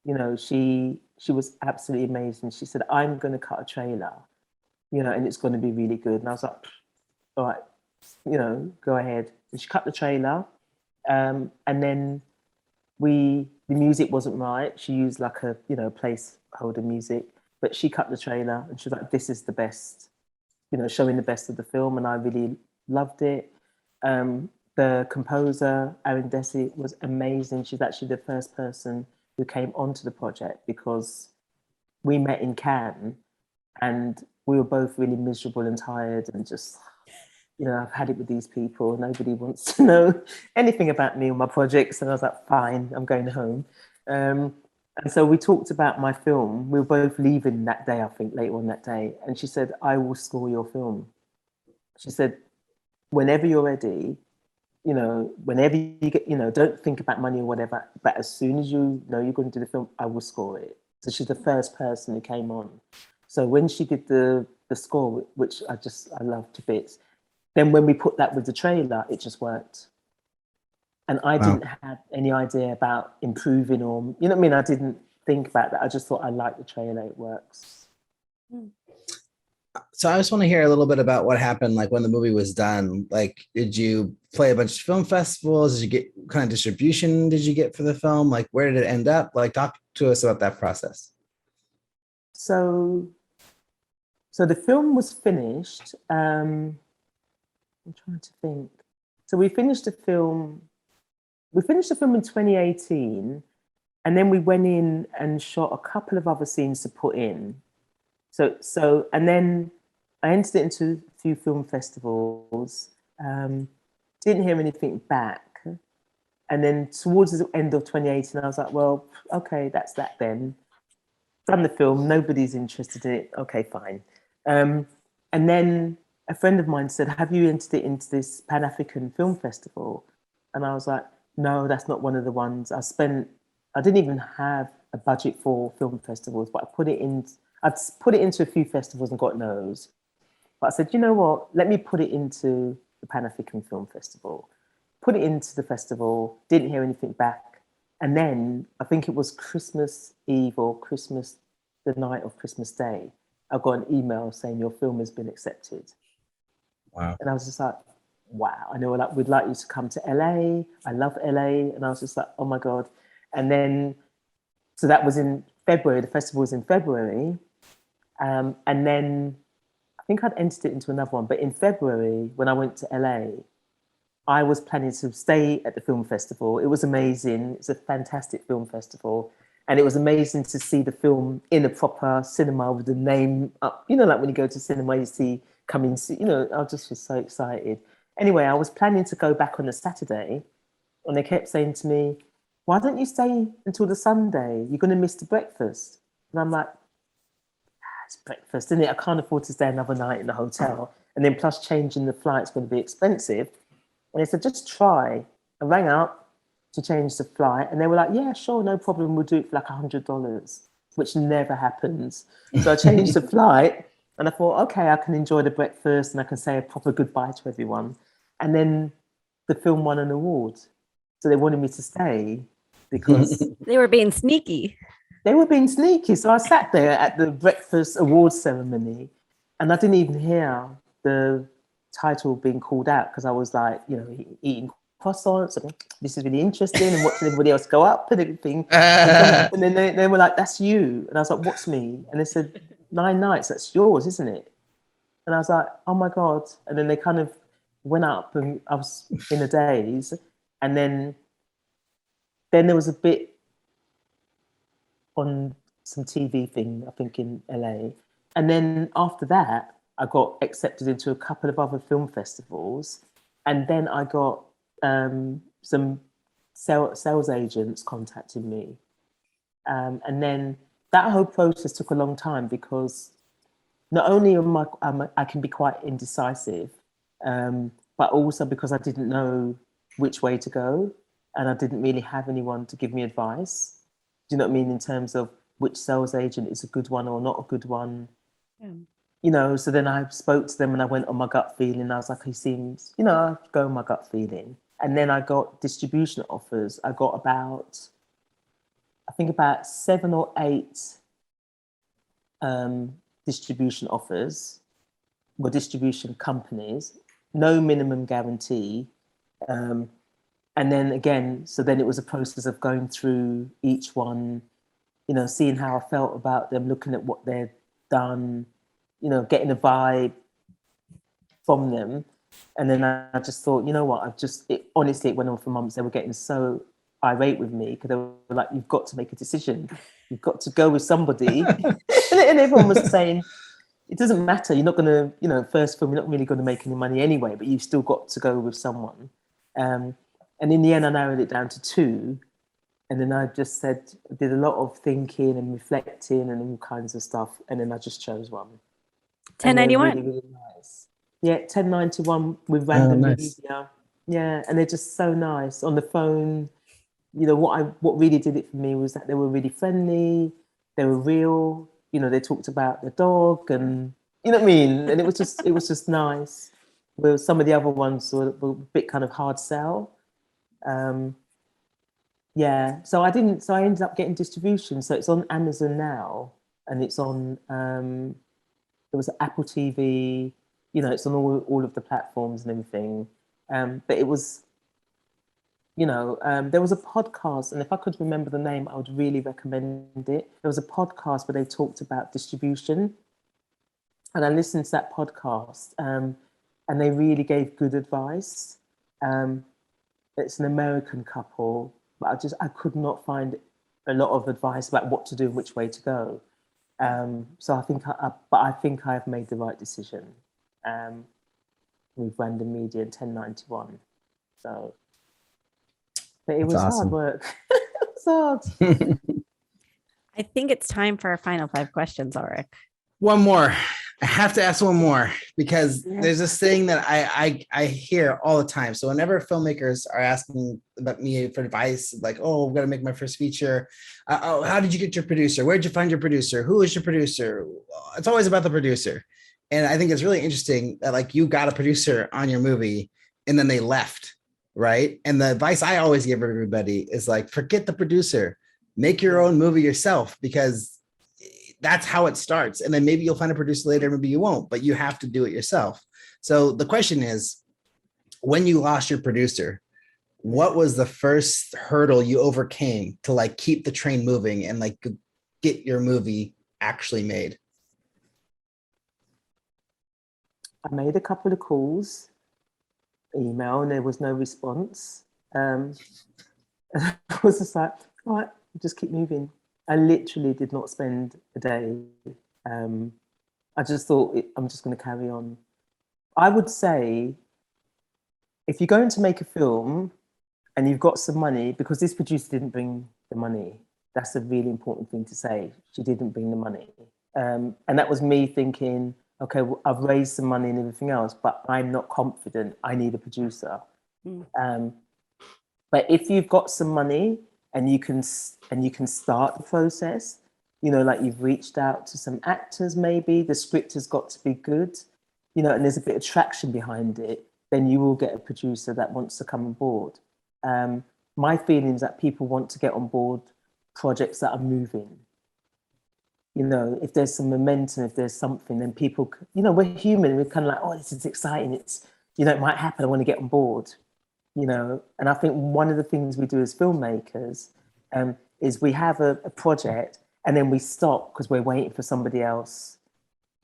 You know, she was absolutely amazing. She said, I'm going to cut a trailer, you know, and it's going to be really good. And I was like, all right, you know, go ahead. And she cut the trailer. And then the music wasn't right. She used like a, you know, placeholder music, but she cut the trailer and she was like, this is the best, you know, showing the best of the film. And I really loved it. The composer, Aaron Desi, was amazing. She's actually the first person who came onto the project because we met in Cannes and we were both really miserable and tired and just, you know, I've had it with these people. Nobody wants to know anything about me or my projects. And I was like, fine, I'm going home. And so we talked about my film. We were both leaving that day, I think, later on that day. And she said, I will score your film. She said, whenever you're ready, you know, whenever you get, you know, don't think about money or whatever, but as soon as you know you're going to do the film, I will score it. So she's the first person who came on. So when she did the score, which I love to bits, then when we put that with the trailer, it just worked. And I didn't have any idea about improving or, you know what I mean? I didn't think about that. I just thought I like the trailer, it works. So I just want to hear a little bit about what happened, like when the movie was done. Like, did you play a bunch of film festivals? Did you get what kind of distribution did you get for the film? Like, where did it end up? Like, talk to us about that process. So the film was finished. I'm trying to think. So we finished the film in 2018, and then we went in and shot a couple of other scenes to put in. So and then I entered it into a few film festivals, didn't hear anything back. And then towards the end of 2018, I was like, well, okay, that's that then. Done the film, nobody's interested in it. Okay, fine. And then a friend of mine said, have you entered it into this Pan-African Film Festival? And I was like, no, that's not one of the ones. I didn't even have a budget for film festivals, but I'd put it into a few festivals and got no's. But I said, you know what, let me put it into the Pan-African Film Festival. Put it into the festival, didn't hear anything back. And then I think it was Christmas Eve or the night of Christmas Day, I got an email saying your film has been accepted. Wow. And I was just like, wow. I know, like, we'd like you to come to LA. I love LA. And I was just like, oh my God. And then, so that was in February. The festival was in February. And then I think I'd entered it into another one. But in February, when I went to LA, I was planning to stay at the film festival. It was amazing. It's a fantastic film festival. And it was amazing to see the film in a proper cinema with the name up. You know, like when you go to cinema, you see coming, you know, I just was so excited. Anyway, I was planning to go back on a Saturday, and they kept saying to me, why don't you stay until the Sunday? You're going to miss the breakfast. And I'm like, it's breakfast, isn't it? I can't afford to stay another night in the hotel. And then plus changing the flight's going to be expensive. And they said, just try. I rang up to change the flight, and they were like, yeah, sure, no problem. We'll do it for like $100, which never happens. So I changed the flight, and I thought, okay, I can enjoy the breakfast and I can say a proper goodbye to everyone. And then the film won an award. So they wanted me to stay because They were being sneaky. they were being sneaky. So I sat there at the breakfast awards ceremony, and I didn't even hear the title being called out because I was like, you know, eating croissants and this is really interesting and watching everybody else go up and everything. And then they were like, that's you. And I was like, what's me? And they said, 9 nights, that's yours, isn't it? And I was like, oh my God. And then they kind of went up and I was in a daze. And then there was a bit on some TV thing, I think in LA. And then after that, I got accepted into a couple of other film festivals. And then I got some sales agents contacting me. And then that whole process took a long time because not only I can be quite indecisive, but also because I didn't know which way to go. And I didn't really have anyone to give me advice. Do you know what I mean? In terms of which sales agent is a good one or not a good one. Yeah. you know, so then I spoke to them and I went on my gut feeling. I was like, he seems, you know, I go on my gut feeling. And then I got distribution offers. I got I think about 7 or 8 distribution offers, or distribution companies, no minimum guarantee. And then again, so then it was a process of going through each one, you know, seeing how I felt about them, looking at what they'd done, you know, getting a vibe from them. And then I just thought, you know what, honestly, it went on for months. They were getting so irate with me because they were like, you've got to make a decision. You've got to go with somebody. And everyone was saying, it doesn't matter. You're not going to, you know, first film, you're not really going to make any money anyway, but you've still got to go with someone. And in the end, I narrowed it down to 2. And then I just said, I did a lot of thinking and reflecting and all kinds of stuff. And then I just chose one. 1091. Really, really nice. Yeah, 1091 with random media. Yeah, and they're just so nice on the phone. You know, what really did it for me was that they were really friendly. They were real. You know, they talked about the dog and, you know what I mean? And it was just nice. Where some of the other ones were a bit kind of hard sell. Yeah, so I ended up getting distribution. So it's on Amazon now, and it's on, it was Apple TV, you know, it's on all of the platforms and everything. But it was, you know, there was a podcast, and if I could remember the name, I would really recommend it. There was a podcast where they talked about distribution, and I listened to that podcast, and they really gave good advice. It's an American couple, but I could not find a lot of advice about what to do and which way to go. So I think I've made the right decision with Random Media and 1091. So, but it was awesome. Hard work. It was hard. I think it's time for our final 5 questions, Alrik. One more. I have to ask one more because there's this thing that I hear all the time. So whenever filmmakers are asking about me for advice, like, oh, I'm going to make my first feature. Oh, how did you get your producer? Where'd you find your producer? Who is your producer? It's always about the producer. And I think it's really interesting that like you got a producer on your movie and then they left, right? And the advice I always give everybody is like, forget the producer, make your own movie yourself, because that's how it starts. And then maybe you'll find a producer later, maybe you won't, but you have to do it yourself. So the question is, when you lost your producer, what was the first hurdle you overcame to like keep the train moving and like get your movie actually made? I made a couple of calls, email, and there was no response. I was just like, all right, just keep moving. I literally did not spend a day. I just thought, I'm just going to carry on. I would say, if you're going to make a film and you've got some money, because this producer didn't bring the money, that's a really important thing to say. She didn't bring the money. And that was me thinking, okay, well, I've raised some money and everything else, but I'm not confident. I need a producer. But if you've got some money, and you can start the process, you know, like you've reached out to some actors, maybe the script has got to be good, you know, and there's a bit of traction behind it, then you will get a producer that wants to come on board. My feeling is that people want to get on board projects that are moving. You know, if there's some momentum, if there's something, then people, you know, we're human. We're kind of like, oh, this is exciting. It's, you know, it might happen. I want to get on board. You know, and I think one of the things we do as filmmakers is we have a project and then we stop because we're waiting for somebody else,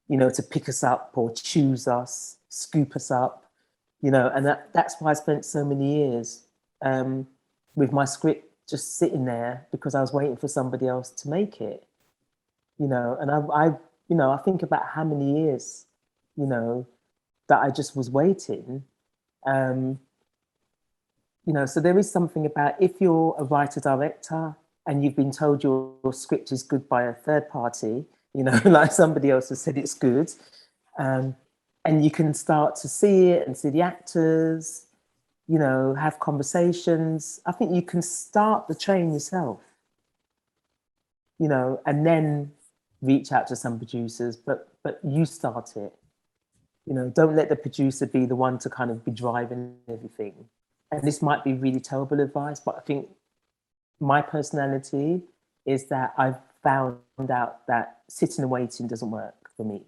you know, to pick us up or choose us, scoop us up, you know, and that's why I spent so many years with my script just sitting there because I was waiting for somebody else to make it, you know, and I think about how many years, you know, that I just was waiting. You know, so there is something about if you're a writer-director and you've been told your script is good by a third party, you know, like somebody else has said it's good, and you can start to see it and see the actors, you know, have conversations. I think you can start the train yourself, you know, and then reach out to some producers, but you start it. You know, don't let the producer be the one to kind of be driving everything. And this might be really terrible advice, but I think my personality is that I've found out that sitting and waiting doesn't work for me.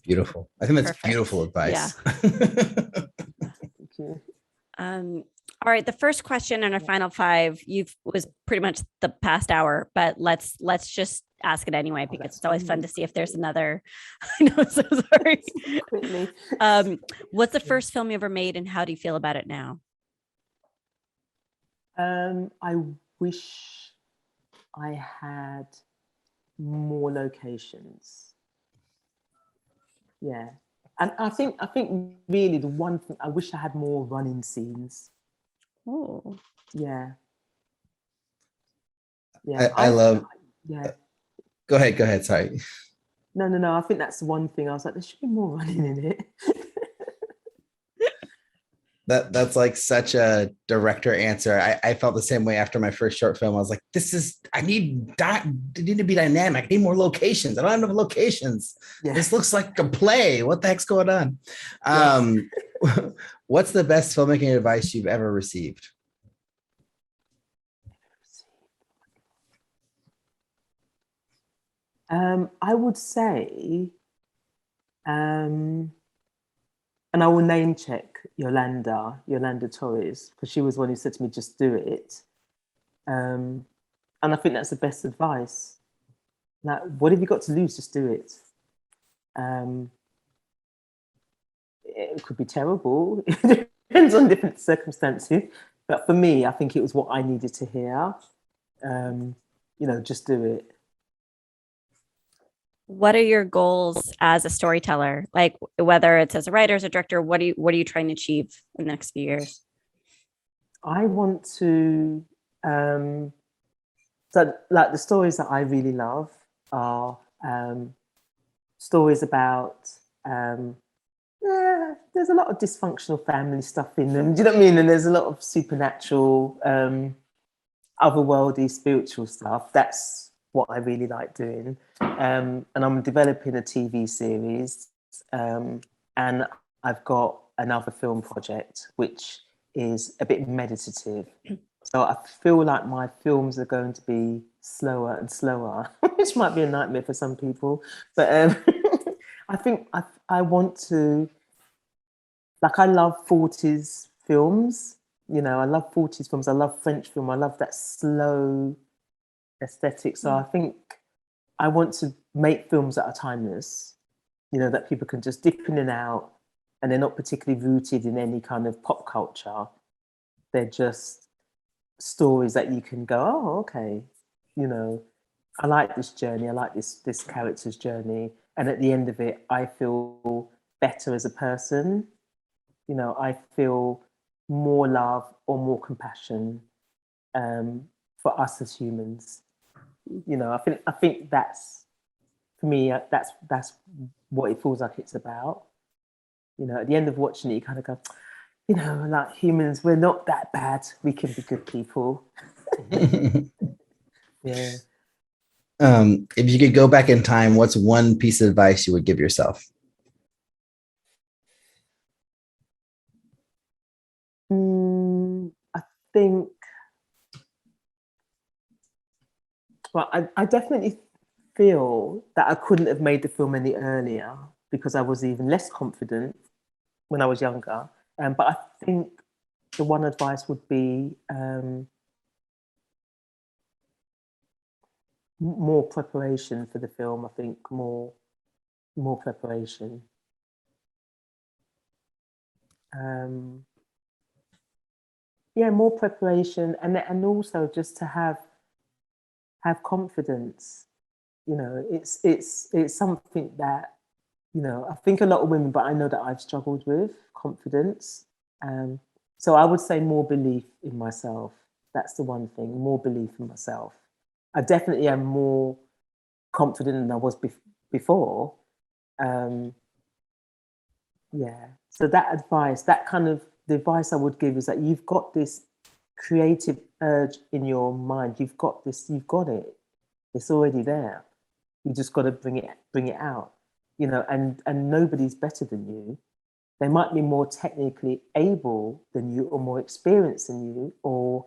Beautiful. I think that's Perfect. beautiful advice. Thank you. All right, the first question in our final 5, was pretty much the past hour, but let's just ask it anyway, because it's always fun to see if there's another. I know, so sorry. Quickly. What's the first film you ever made, and how do you feel about it now? I wish I had more locations. Yeah. And I think really the one thing, I wish I had more running scenes. Oh. Yeah. Yeah. I love. Yeah. Go ahead. Sorry. No. I think that's the one thing I was like, there should be more running in it. That's like such a director answer. I felt the same way after my first short film. I was like, I need to be dynamic. I need more locations. I don't have enough locations. Yeah. This looks like a play. What the heck's going on? Yeah. What's the best filmmaking advice you've ever received? I would say, and I will name check Yolanda Torres, because she was one who said to me, just do it. And I think that's the best advice. Like, what have you got to lose? Just do it. It could be terrible. It depends on different circumstances. But for me, I think it was what I needed to hear. Just do it. What are your goals as a storyteller? Like, whether it's as a writer, as a director, what are you trying to achieve in the next few years? I want to, so like the stories that I really love are stories about, there's a lot of dysfunctional family stuff in them. Do you know what I mean? And there's a lot of supernatural, otherworldly, spiritual stuff. That's what I really like doing. And I'm developing a TV series, and I've got another film project which is a bit meditative. So I feel like my films are going to be slower and slower, which might be a nightmare for some people. But I think I want to, like, I love 40s films. You know, I love 40s films. I love French film. I love that slow aesthetic. So I think I want to make films that are timeless, that people can just dip in and out, and they're not particularly rooted in any kind of pop culture. They're just stories that you can go, oh, okay, I like this journey. I like this character's journey. And at the end of it, I feel better as a person. I feel more love or more compassion for us as humans. I think that's, for me, that's what it feels like it's about. At the end of watching it, you kind of go, like, humans, we're not that bad. We can be good people. Yeah. If you could go back in time, what's one piece of advice you would give yourself? I think, well, I definitely feel that I couldn't have made the film any earlier because I was even less confident when I was younger. But I think the one advice would be more preparation for the film. I think more preparation. More preparation, and also just to have confidence. It's something that, I think a lot of women, but I know that I've struggled with confidence. So I would say more belief in myself. That's the one thing, more belief in myself. I definitely am more confident than I was before. So that advice, the advice I would give is that you've got this creative urge in your mind. You've got it. It's already there. You just got to bring it out, you know. And nobody's better than you. They might be more technically able than you, or more experienced than you, or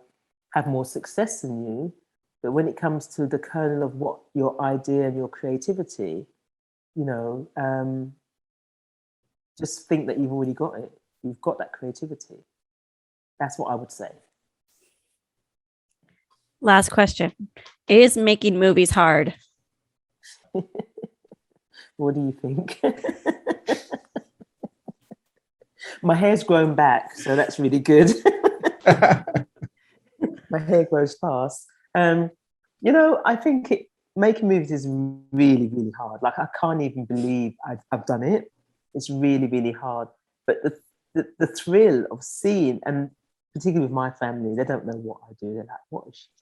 have more success than you. But when it comes to the kernel of what your idea and your creativity, you know, just think that you've already got it. You've got that creativity. That's what I would say. Last question. Is making movies hard? What do you think? My hair's grown back, so that's really good. My hair grows fast. You know, I think making movies is really, really hard. Like, I can't even believe I've done it. It's really, really hard. But the thrill of seeing, and particularly with my family, they don't know what I do. They're like, what is she doing?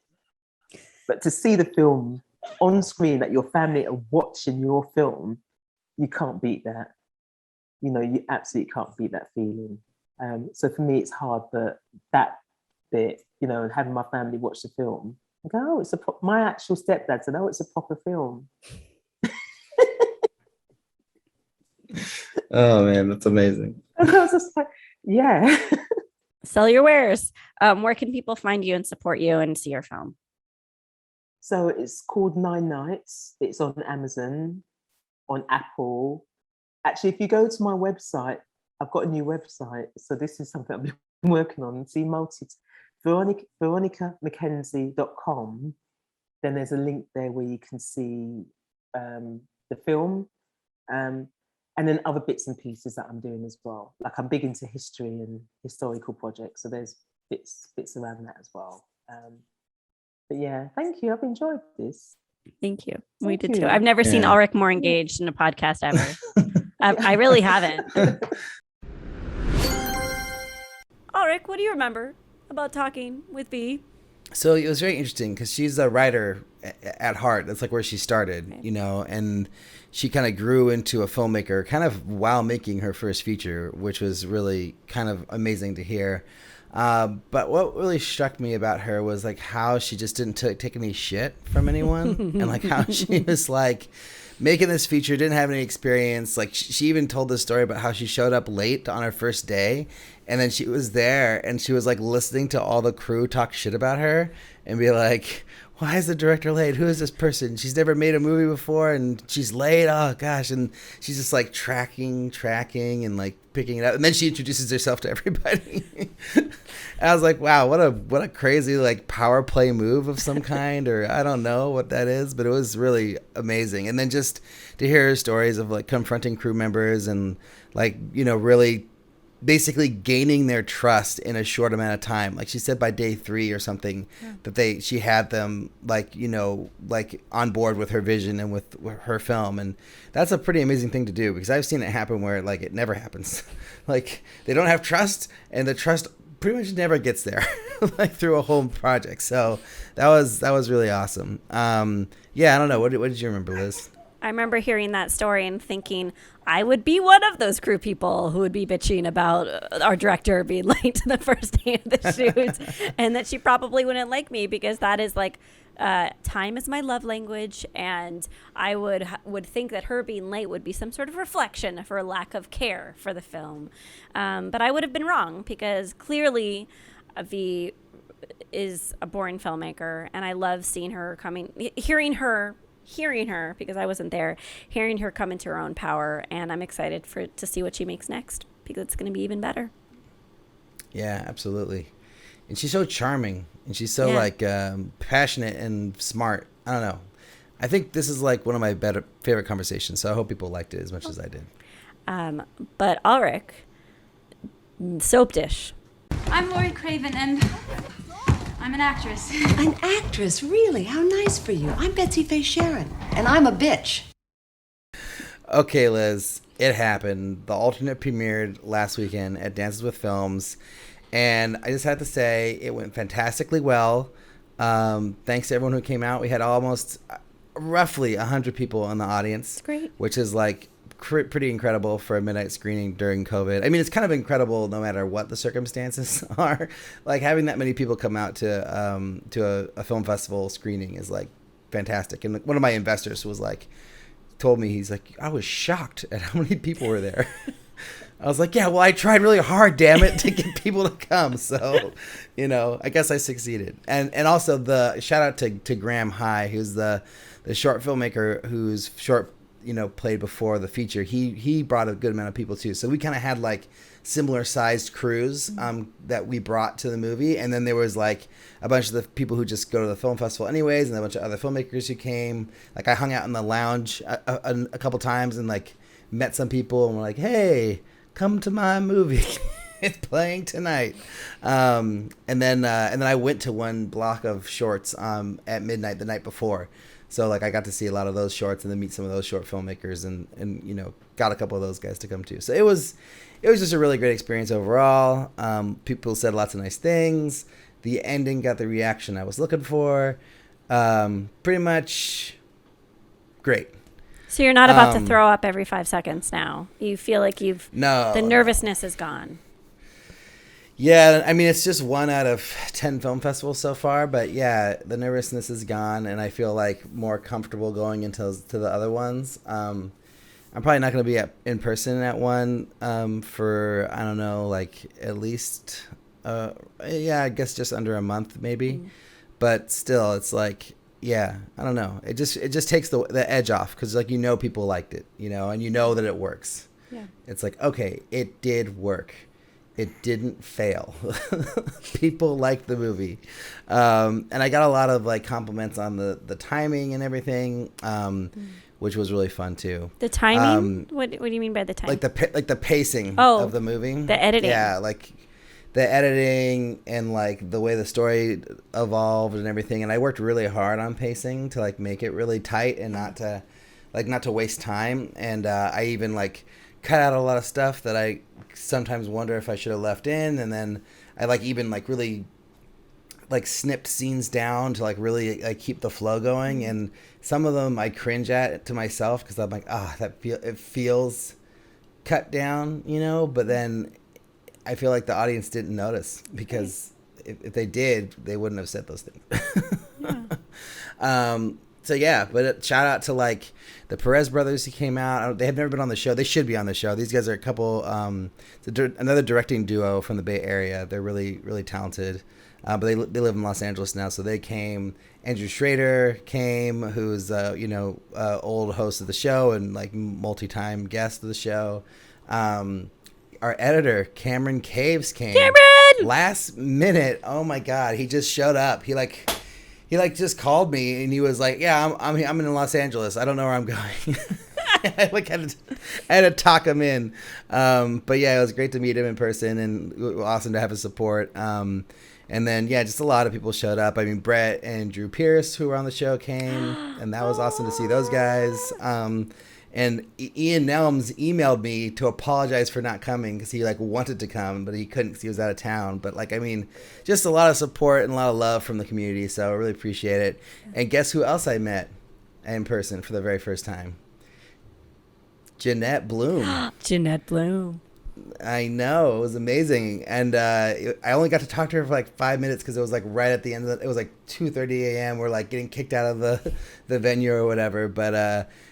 But to see the film on screen, that your family are watching your film, you can't beat that. You know, you absolutely can't beat that feeling. So for me, it's hard, but that bit, you know, having my family watch the film, I go, oh, my actual stepdad said, oh, it's a proper film. Oh man, that's amazing. And I was just like, yeah. Sell your wares. Where can people find you and support you and see your film? So it's called 9 Nights. It's on Amazon, on Apple. Actually, if you go to my website, I've got a new website. So this is something I've been working on. See, Veronica Mckenzie.com. Then there's a link there where you can see the film, and then other bits and pieces that I'm doing as well. Like, I'm big into history and historical projects, so there's bits around that as well. But yeah, thank you. I've enjoyed this. Thank you. We did too. I've never seen Alrik more engaged in a podcast ever. I really haven't. Alrik, what do you remember about talking with V? So it was very interesting because she's a writer at heart. That's like where she started, you know, and she kind of grew into a filmmaker kind of while making her first feature, which was really kind of amazing to hear. But what really struck me about her was like how she just didn't take any shit from anyone and like how she was like making this feature, didn't have any experience. Like she even told this story about how she showed up late on her first day, and then she was there and she was like listening to all the crew talk shit about her and be like, why is the director late? Who is this person? She's never made a movie before and she's late. Oh gosh. And she's just like tracking and like picking it up. And then she introduces herself to everybody. I was like, wow, what a crazy like power play move of some kind, or I don't know what that is, but it was really amazing. And then just to hear her stories of like confronting crew members and like, you know, really basically gaining their trust in a short amount of time. Like she said by day 3 or something, that she had them like, you know, like on board with her vision and with her film. And that's a pretty amazing thing to do, because I've seen it happen where like it never happens. Like they don't have trust, and the trust pretty much never gets there like through a whole project. So that was really awesome. Yeah, I don't know. What did you remember, Liz? I remember hearing that story and thinking I would be one of those crew people who would be bitching about our director being late to the first day of the shoot, and that she probably wouldn't like me because that is like time is my love language, and I would think that her being late would be some sort of reflection of her lack of care for the film. But I would have been wrong, because clearly V is a boring filmmaker, and I love seeing her hearing her, because I wasn't there, hearing her come into her own power, and I'm excited to see what she makes next, because it's going to be even better. Yeah, absolutely. And she's so charming, and she's so like passionate and smart. I don't know. I think this is like one of my favorite conversations, so I hope people liked it as much as I did. But Alrik, soap dish. I'm Lori Craven, and I'm an actress. An actress? Really? How nice for you. I'm Betsy Faye Sharon, and I'm a bitch. Okay, Liz, it happened. The alternate premiered last weekend at Dances with Films, and I just have to say it went fantastically well. Thanks to everyone who came out. We had almost roughly 100 people in the audience. That's great. Which is like pretty incredible for a midnight screening during COVID. I mean, it's kind of incredible no matter what the circumstances are. Like having that many people come out to a film festival screening is like fantastic. And one of my investors was like, told me, he's like, I was shocked at how many people were there. I was like, yeah, well, I tried really hard, damn it, to get people to come. So, I guess I succeeded. And also the shout out to Graham High, who's the short filmmaker whose short, played before the feature. He brought a good amount of people too. So we kind of had like similar sized crews that we brought to the movie. And then there was like a bunch of the people who just go to the film festival anyways, and a bunch of other filmmakers who came. Like I hung out in the lounge a couple times and like met some people and were like, hey, come to my movie. It's playing tonight. And then I went to one block of shorts at midnight the night before. So like I got to see a lot of those shorts and then meet some of those short filmmakers and got a couple of those guys to come too. So it was just a really great experience overall. People said lots of nice things. The ending got the reaction I was looking for. Pretty much great. So you're not about to throw up every 5 seconds now. You feel like the nervousness is gone. Yeah, I mean, it's just 1 out of 10 film festivals so far, but yeah, the nervousness is gone, and I feel like more comfortable going into the other ones. I'm probably not going to be in person at one for, I don't know, like at least, I guess just under a month maybe. Mm-hmm. But still, it's like, yeah, I don't know. It just takes the edge off because like people liked it, and that it works. Yeah. It's like, okay, it did work. It didn't fail. People liked the movie. And I got a lot of like compliments on the timing and everything, which was really fun too. The timing? What do you mean by the timing? Like the pacing of the movie. The editing. Yeah, like the editing and like the way the story evolved and everything. And I worked really hard on pacing to like make it really tight and not to waste time. And I even like cut out a lot of stuff that I sometimes wonder if I should have left in, and then I like even like really like snipped scenes down to like really like keep the flow going, and some of them I cringe at to myself because I'm like, it feels cut down, but then I feel like the audience didn't notice because if they did, they wouldn't have said those things. Yeah. So yeah, but shout out to like the Perez brothers who came out. They have never been on the show. They should be on the show. These guys are a couple, another directing duo from the Bay Area. They're really, really talented. But they live in Los Angeles now, so they came. Andrew Schrader came, who's old host of the show and like multi-time guest of the show. Our editor Cameron Caves came. Cameron! Last minute. Oh my God, he just showed up. He just called me and he was like, yeah, I'm in Los Angeles. I don't know where I'm going. I had to talk him in. But yeah, it was great to meet him in person and awesome to have his support. And then, yeah, just a lot of people showed up. I mean, Brett and Drew Pierce, who were on the show, came, and that was awesome to see those guys. And Ian Nelms emailed me to apologize for not coming because he like wanted to come, but he couldn't because he was out of town. But like, I mean, just a lot of support and a lot of love from the community. So I really appreciate it. And guess who else I met in person for the very first time? Jeanette Bloom. Jeanette Bloom. I know, it was amazing. And I only got to talk to her for like 5 minutes because it was like right at the end of it was like 2:30 a.m. We're like getting kicked out of the venue or whatever.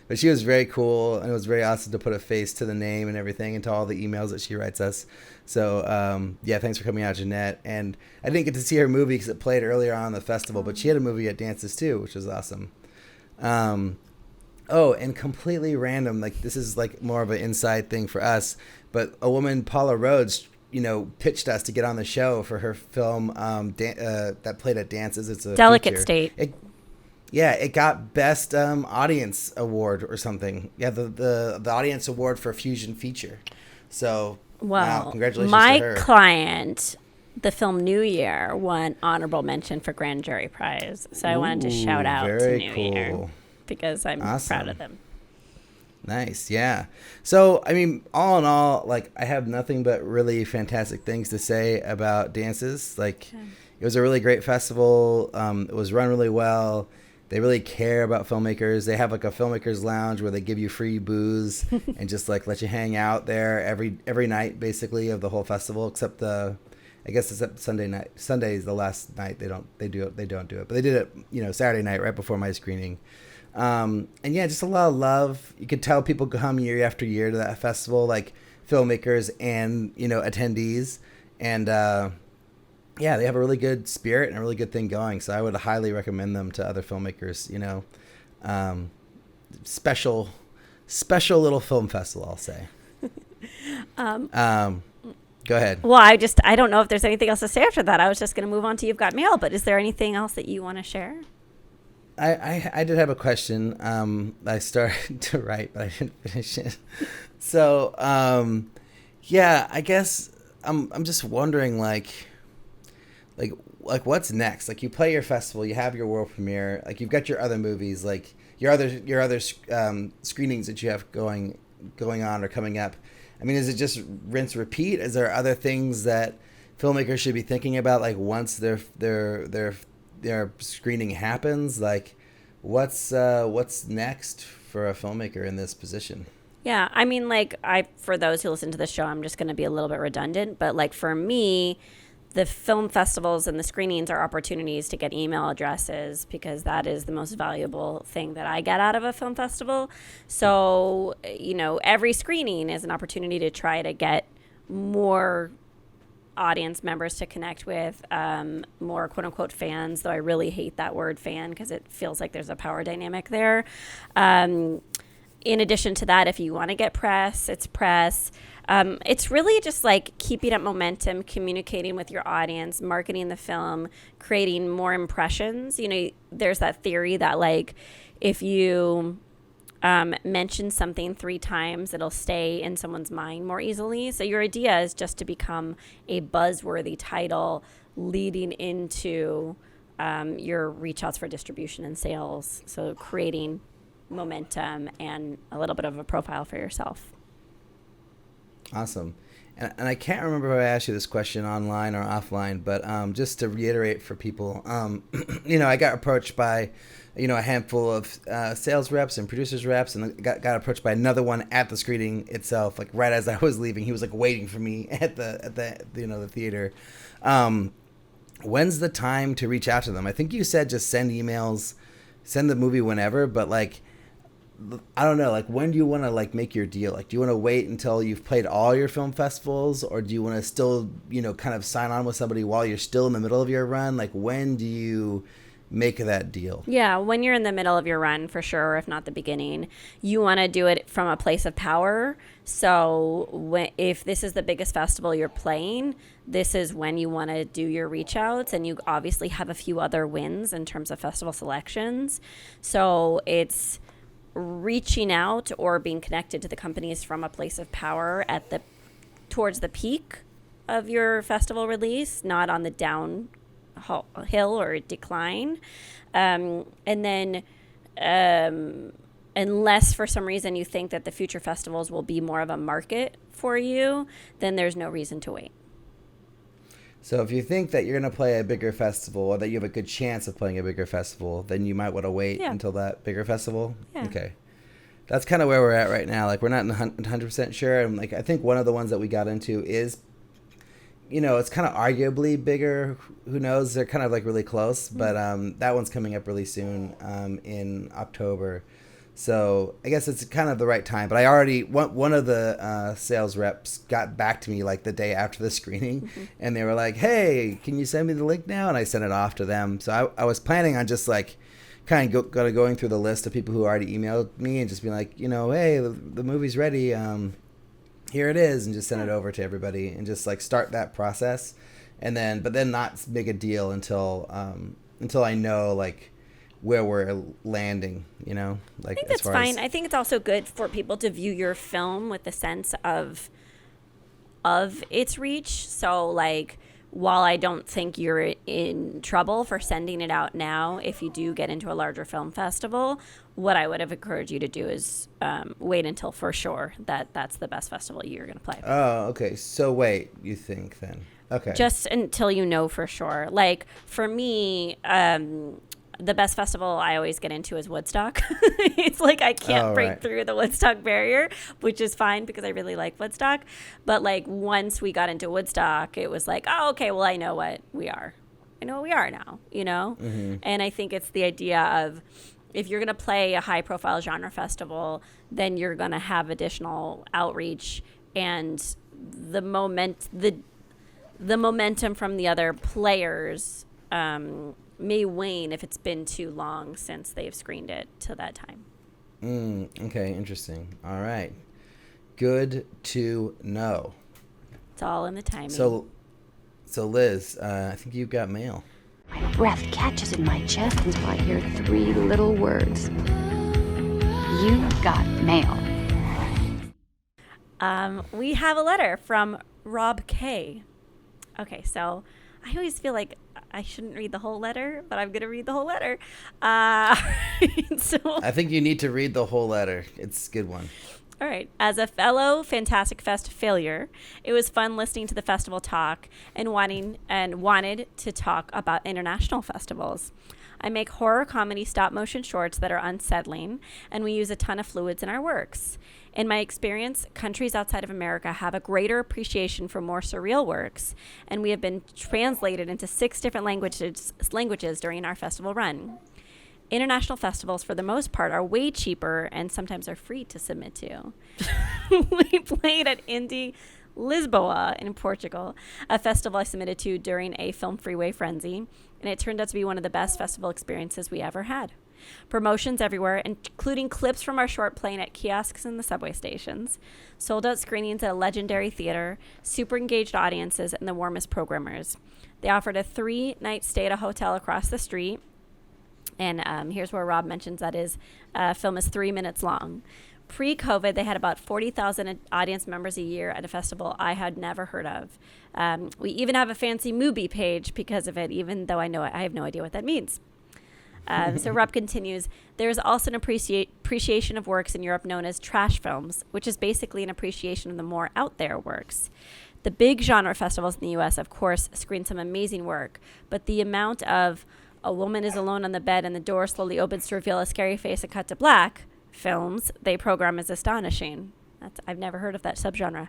But she was very cool, and it was very awesome to put a face to the name and everything and to all the emails that she writes us. So yeah, thanks for coming out, Jeanette. And I didn't get to see her movie because it played earlier on in the festival, but she had a movie at Dances too, which was awesome. Oh, and completely random, like this is like more of an inside thing for us, but a woman, Paula Rhodes, pitched us to get on the show for her film that played at Dances. It's a Delicate feature. State. It got Best Audience Award or something. Yeah, the Audience Award for Fusion Feature. So, wow, congratulations to her. My client, the film New Year, won honorable mention for Grand Jury Prize. So I wanted to shout out to New Year because I'm proud of them. Nice, yeah. So, I mean, all in all, like, I have nothing but really fantastic things to say about Dances. Like, It was a really great festival. It was run really well. They really care about filmmakers. They have like a filmmakers lounge where they give you free booze and just like let you hang out there every night basically of the whole festival, except the I guess it's Sunday night. Sunday is the last night they don't do it, but they did it, Saturday night right before my screening. And yeah, just a lot of love. You could tell people come year after year to that festival, like filmmakers and, attendees. And, yeah, they have a really good spirit and a really good thing going. So I would highly recommend them to other filmmakers, special little film festival, I'll say. Go ahead. Well, I don't know if there's anything else to say after that. I was just going to move on to You've Got Mail, but is there anything else that you want to share? I did have a question. I started to write, but I didn't finish it. So, yeah, I guess I'm just wondering, like what's next? Like, you play your festival, you have your world premiere, like you've got your other movies, like your other screenings that you have going on or coming up. I mean, is it just rinse repeat? Is there other things that filmmakers should be thinking about, like once their screening happens? Like, what's next for a filmmaker in this position? Yeah, I mean, for those who listen to the show, I'm just going to be a little bit redundant, but like for me, the film festivals and the screenings are opportunities to get email addresses, because that is the most valuable thing that I get out of a film festival. So, every screening is an opportunity to try to get more audience members to connect with, more quote unquote fans, though I really hate that word fan because it feels like there's a power dynamic there. In addition to that, if you want to get press, it's press. It's really just like keeping up momentum, communicating with your audience, marketing the film, creating more impressions. There's that theory that like if you mention something 3 times, it'll stay in someone's mind more easily. So your idea is just to become a buzzworthy title leading into your reach outs for distribution and sales. So creating momentum and a little bit of a profile for yourself. Awesome. And I can't remember if I asked you this question online or offline, but just to reiterate for people, I got approached by, a handful of sales reps and producers reps, and got approached by another one at the screening itself, like right as I was leaving. He was like waiting for me at the theater. When's the time to reach out to them? I think you said just send emails, send the movie whenever, but like, I don't know, like when do you want to like make your deal? Like, do you want to wait until you've played all your film festivals, or do you want to still, kind of sign on with somebody while you're still in the middle of your run? Like, when do you make that deal? Yeah, when you're in the middle of your run, for sure, if not the beginning. You want to do it from a place of power. So if this is the biggest festival you're playing, this is when you want to do your reach outs, and you obviously have a few other wins in terms of festival selections. So it's reaching out or being connected to the companies from a place of power towards the peak of your festival release, not on the downhill or decline. And then unless for some reason you think that the future festivals will be more of a market for you, then there's no reason to wait. So if you think that you're going to play a bigger festival, or that you have a good chance of playing a bigger festival, then you might want to wait until that bigger festival. Yeah. Okay. That's kind of where we're at right now. Like, we're not 100% sure. And like, I think one of the ones that we got into is, it's kind of arguably bigger. Who knows? They're kind of like really close, but that one's coming up really soon, in October. So I guess it's kind of the right time. But I already, one of the sales reps got back to me like the day after the screening, and they were like, "Hey, can you send me the link now?" And I sent it off to them. So I was planning on just like kind of going through the list of people who already emailed me and just being like, hey, the movie's ready. Here it is, and just send it over to everybody and just like start that process, but then not make a deal until I know like where we're landing, like, I think that's fine. I think it's also good for people to view your film with the sense of its reach. So like, while I don't think you're in trouble for sending it out now, if you do get into a larger film festival, what I would have encouraged you to do is wait until for sure that's the best festival you're going to play. Oh, okay. So wait, you think then? Okay. Just until you know for sure. Like for me, the best festival I always get into is Woodstock. It's like I can't break through the Woodstock barrier, which is fine because I really like Woodstock. But like once we got into Woodstock, it was like, oh, okay, well, I know what we are. I know what we are now, you know? Mm-hmm. And I think it's the idea of if you're going to play a high profile genre festival, then you're going to have additional outreach and the momentum from the other players may wane if it's been too long since they've screened it to that time. Okay, interesting. All right. Good to know. It's all in the timing. So Liz, I think you've got mail. My breath catches in my chest until I hear 3 little words. You got mail. We have a letter from Rob K. Okay, so I always feel like I shouldn't read the whole letter, but I'm going to read the whole letter. So I think you need to read the whole letter. It's a good one. All right. As a fellow Fantastic Fest failure, it was fun listening to the festival talk and wanted to talk about international festivals. I make horror comedy stop motion shorts that are unsettling, and we use a ton of fluids in our works. In my experience, countries outside of America have a greater appreciation for more surreal works, and we have been translated into 6 different languages during our festival run. International festivals, for the most part, are way cheaper and sometimes are free to submit to. We played at Indie Lisboa in Portugal, a festival I submitted to during a film freeway frenzy, and it turned out to be one of the best festival experiences we ever had. Promotions everywhere, including clips from our short playing at kiosks in the subway stations, sold-out screenings at a legendary theater, super engaged audiences, and the warmest programmers. They offered a 3-night stay at a hotel across the street, and here's where Rob mentions that his film is 3 minutes long. Pre-COVID, they had about 40,000 audience members a year at a festival I had never heard of. We even have a fancy movie page because of it, even though I have no idea what that means. So Rob continues, there is also an appreciation of works in Europe known as trash films, which is basically an appreciation of the more out there works. The big genre festivals in the U.S., of course, screen some amazing work, but the amount of a woman is alone on the bed and the door slowly opens to reveal a scary face and cut to black films they program is astonishing. I've never heard of that subgenre.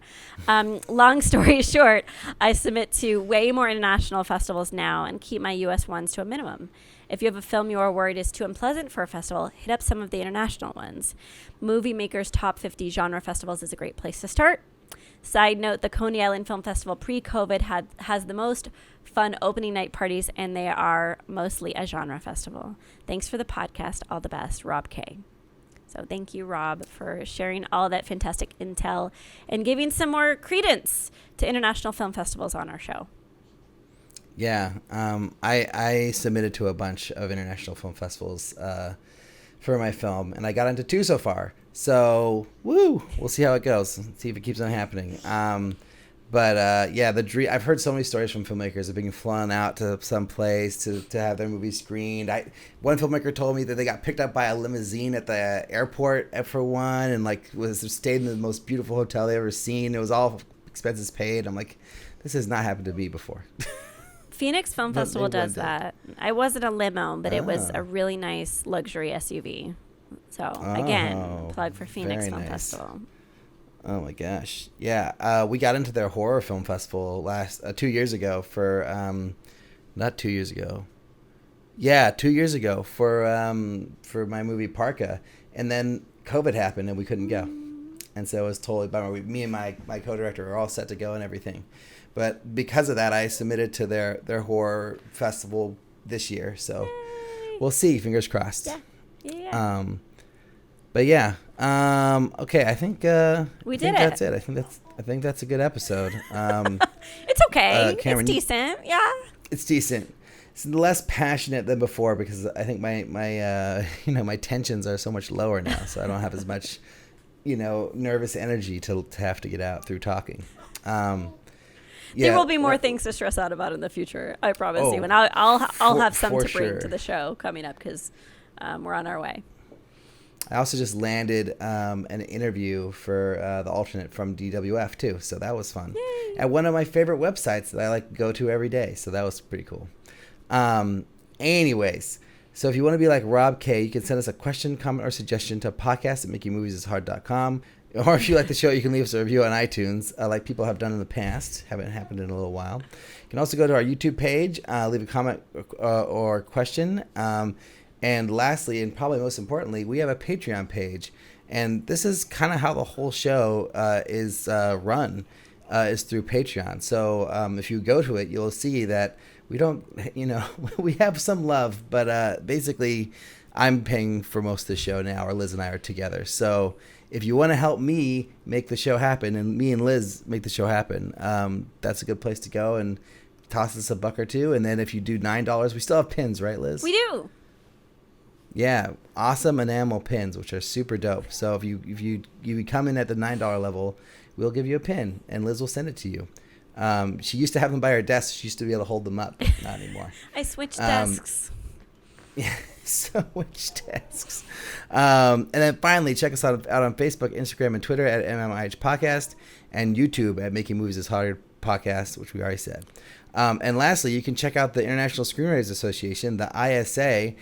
Long story short, I submit to way more international festivals now and keep my U.S. ones to a minimum. If you have a film you are worried is too unpleasant for a festival, hit up some of the international ones. Movie Maker's Top 50 Genre Festivals is a great place to start. Side note, the Coney Island Film Festival pre-COVID has the most fun opening night parties, and they are mostly a genre festival. Thanks for the podcast. All the best, Rob K. So thank you, Rob, for sharing all that fantastic intel and giving some more credence to international film festivals on our show. Yeah, I submitted to a bunch of international film festivals for my film, and I got into 2 so far. So, woo! We'll see how it goes. See if it keeps on happening. But the dream. I've heard so many stories from filmmakers of being flown out to some place to have their movie screened. One filmmaker told me that they got picked up by a limousine at the airport for one, and stayed in the most beautiful hotel they ever seen. It was all expenses paid. I'm like, this has not happened to me before. Phoenix Film Festival does that. I wasn't a limo, but it was a really nice luxury SUV. So again, plug for Phoenix Film Festival. Oh my gosh. Yeah. We got into their horror film festival 2 years ago for, not 2 years ago. Yeah, 2 years ago for my movie Parka. And then COVID happened and we couldn't go. And so it was totally bummer. Me and my co-director were all set to go and everything. But because of that, I submitted to their horror festival this year. So Yay. We'll see. Fingers crossed. Yeah. But yeah. Okay. I think we did it. That's it. I think that's a good episode. It's okay. Cameron, it's decent. Yeah. It's decent. It's less passionate than before because I think my my tensions are so much lower now, so I don't have as much nervous energy to have to get out through talking. There will be more things to stress out about in the future. I promise you, and I'll have some to bring to the show coming up because we're on our way. I also just landed an interview for the alternate from DWF too, so that was fun. Yay. At one of my favorite websites that I like to go to every day, so that was pretty cool. Anyways, So if you want to be like Rob K, you can send us a question, comment, or suggestion to podcast@makingmoviesishard.com. Or if you like the show, you can leave us a review on iTunes, like people have done in the past. Haven't happened in a little while. You can also go to our YouTube page, leave a comment or question. And lastly, and probably most importantly, we have a Patreon page. And this is kind of how the whole show is run, is through Patreon. So if you go to it, you'll see that we don't, we have some love, but basically I'm paying for most of the show now, or Liz and I are together. So if you want to help me make the show happen, and me and Liz make the show happen, that's a good place to go, and toss us $1 or $2. And then if you do $9, we still have pins, right, Liz? We do. Yeah, awesome enamel pins, which are super dope. So if you come in at the $9 level, we'll give you a pin, and Liz will send it to you. She used to have them by her desk. She used to be able to hold them up. Not anymore. I switched desks. Yeah, switched desks. And then finally, check us out on Facebook, Instagram, and Twitter at MMIH Podcast, and YouTube at Making Movies is Hard Podcast, which we already said. And lastly, you can check out the International Screenwriters Association, the ISA.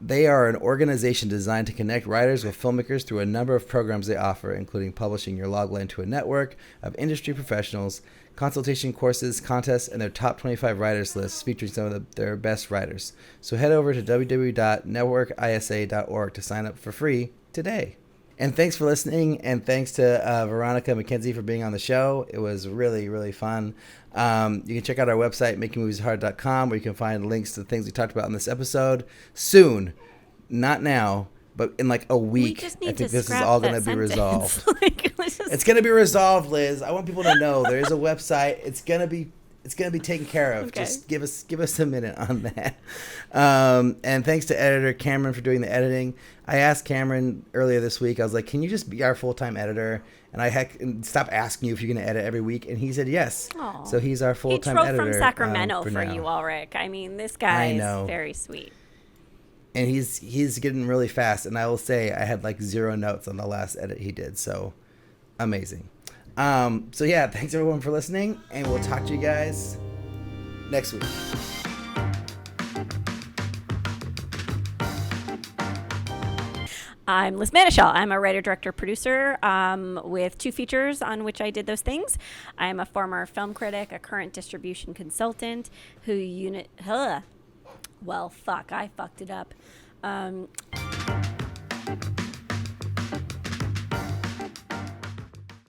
They are an organization designed to connect writers with filmmakers through a number of programs they offer, including publishing your logline to a network of industry professionals, consultation courses, contests, and their top 25 writers lists featuring some of their best writers. So head over to www.networkisa.org to sign up for free today. And thanks for listening, and thanks to Veronica Mckenzie for being on the show. It was really, really fun. You can check out our website, makingmovieshard.com, where you can find links to the things we talked about in this episode. Soon, not now, but in like a week, I think this is all going to be resolved. It's going to be resolved, Liz. I want people to know there is a website. It's going to be taken care of. Okay. Just give us a minute on that. And thanks to editor Cameron for doing the editing. I asked Cameron earlier this week, I was like, can you just be our full-time editor? And stop asking you if you're going to edit every week. And he said yes. Aww. So he's our full-time editor. He drove from Sacramento for you, Alrik. I mean, this guy is very sweet. And he's getting really fast. And I will say I had like 0 notes on the last edit he did. So amazing. So yeah, thanks everyone for listening, and we'll talk to you guys next week. I'm Liz Manischel. I'm a writer, director, producer with 2 features on which I did those things. I'm a former film critic, a current distribution consultant I fucked it up.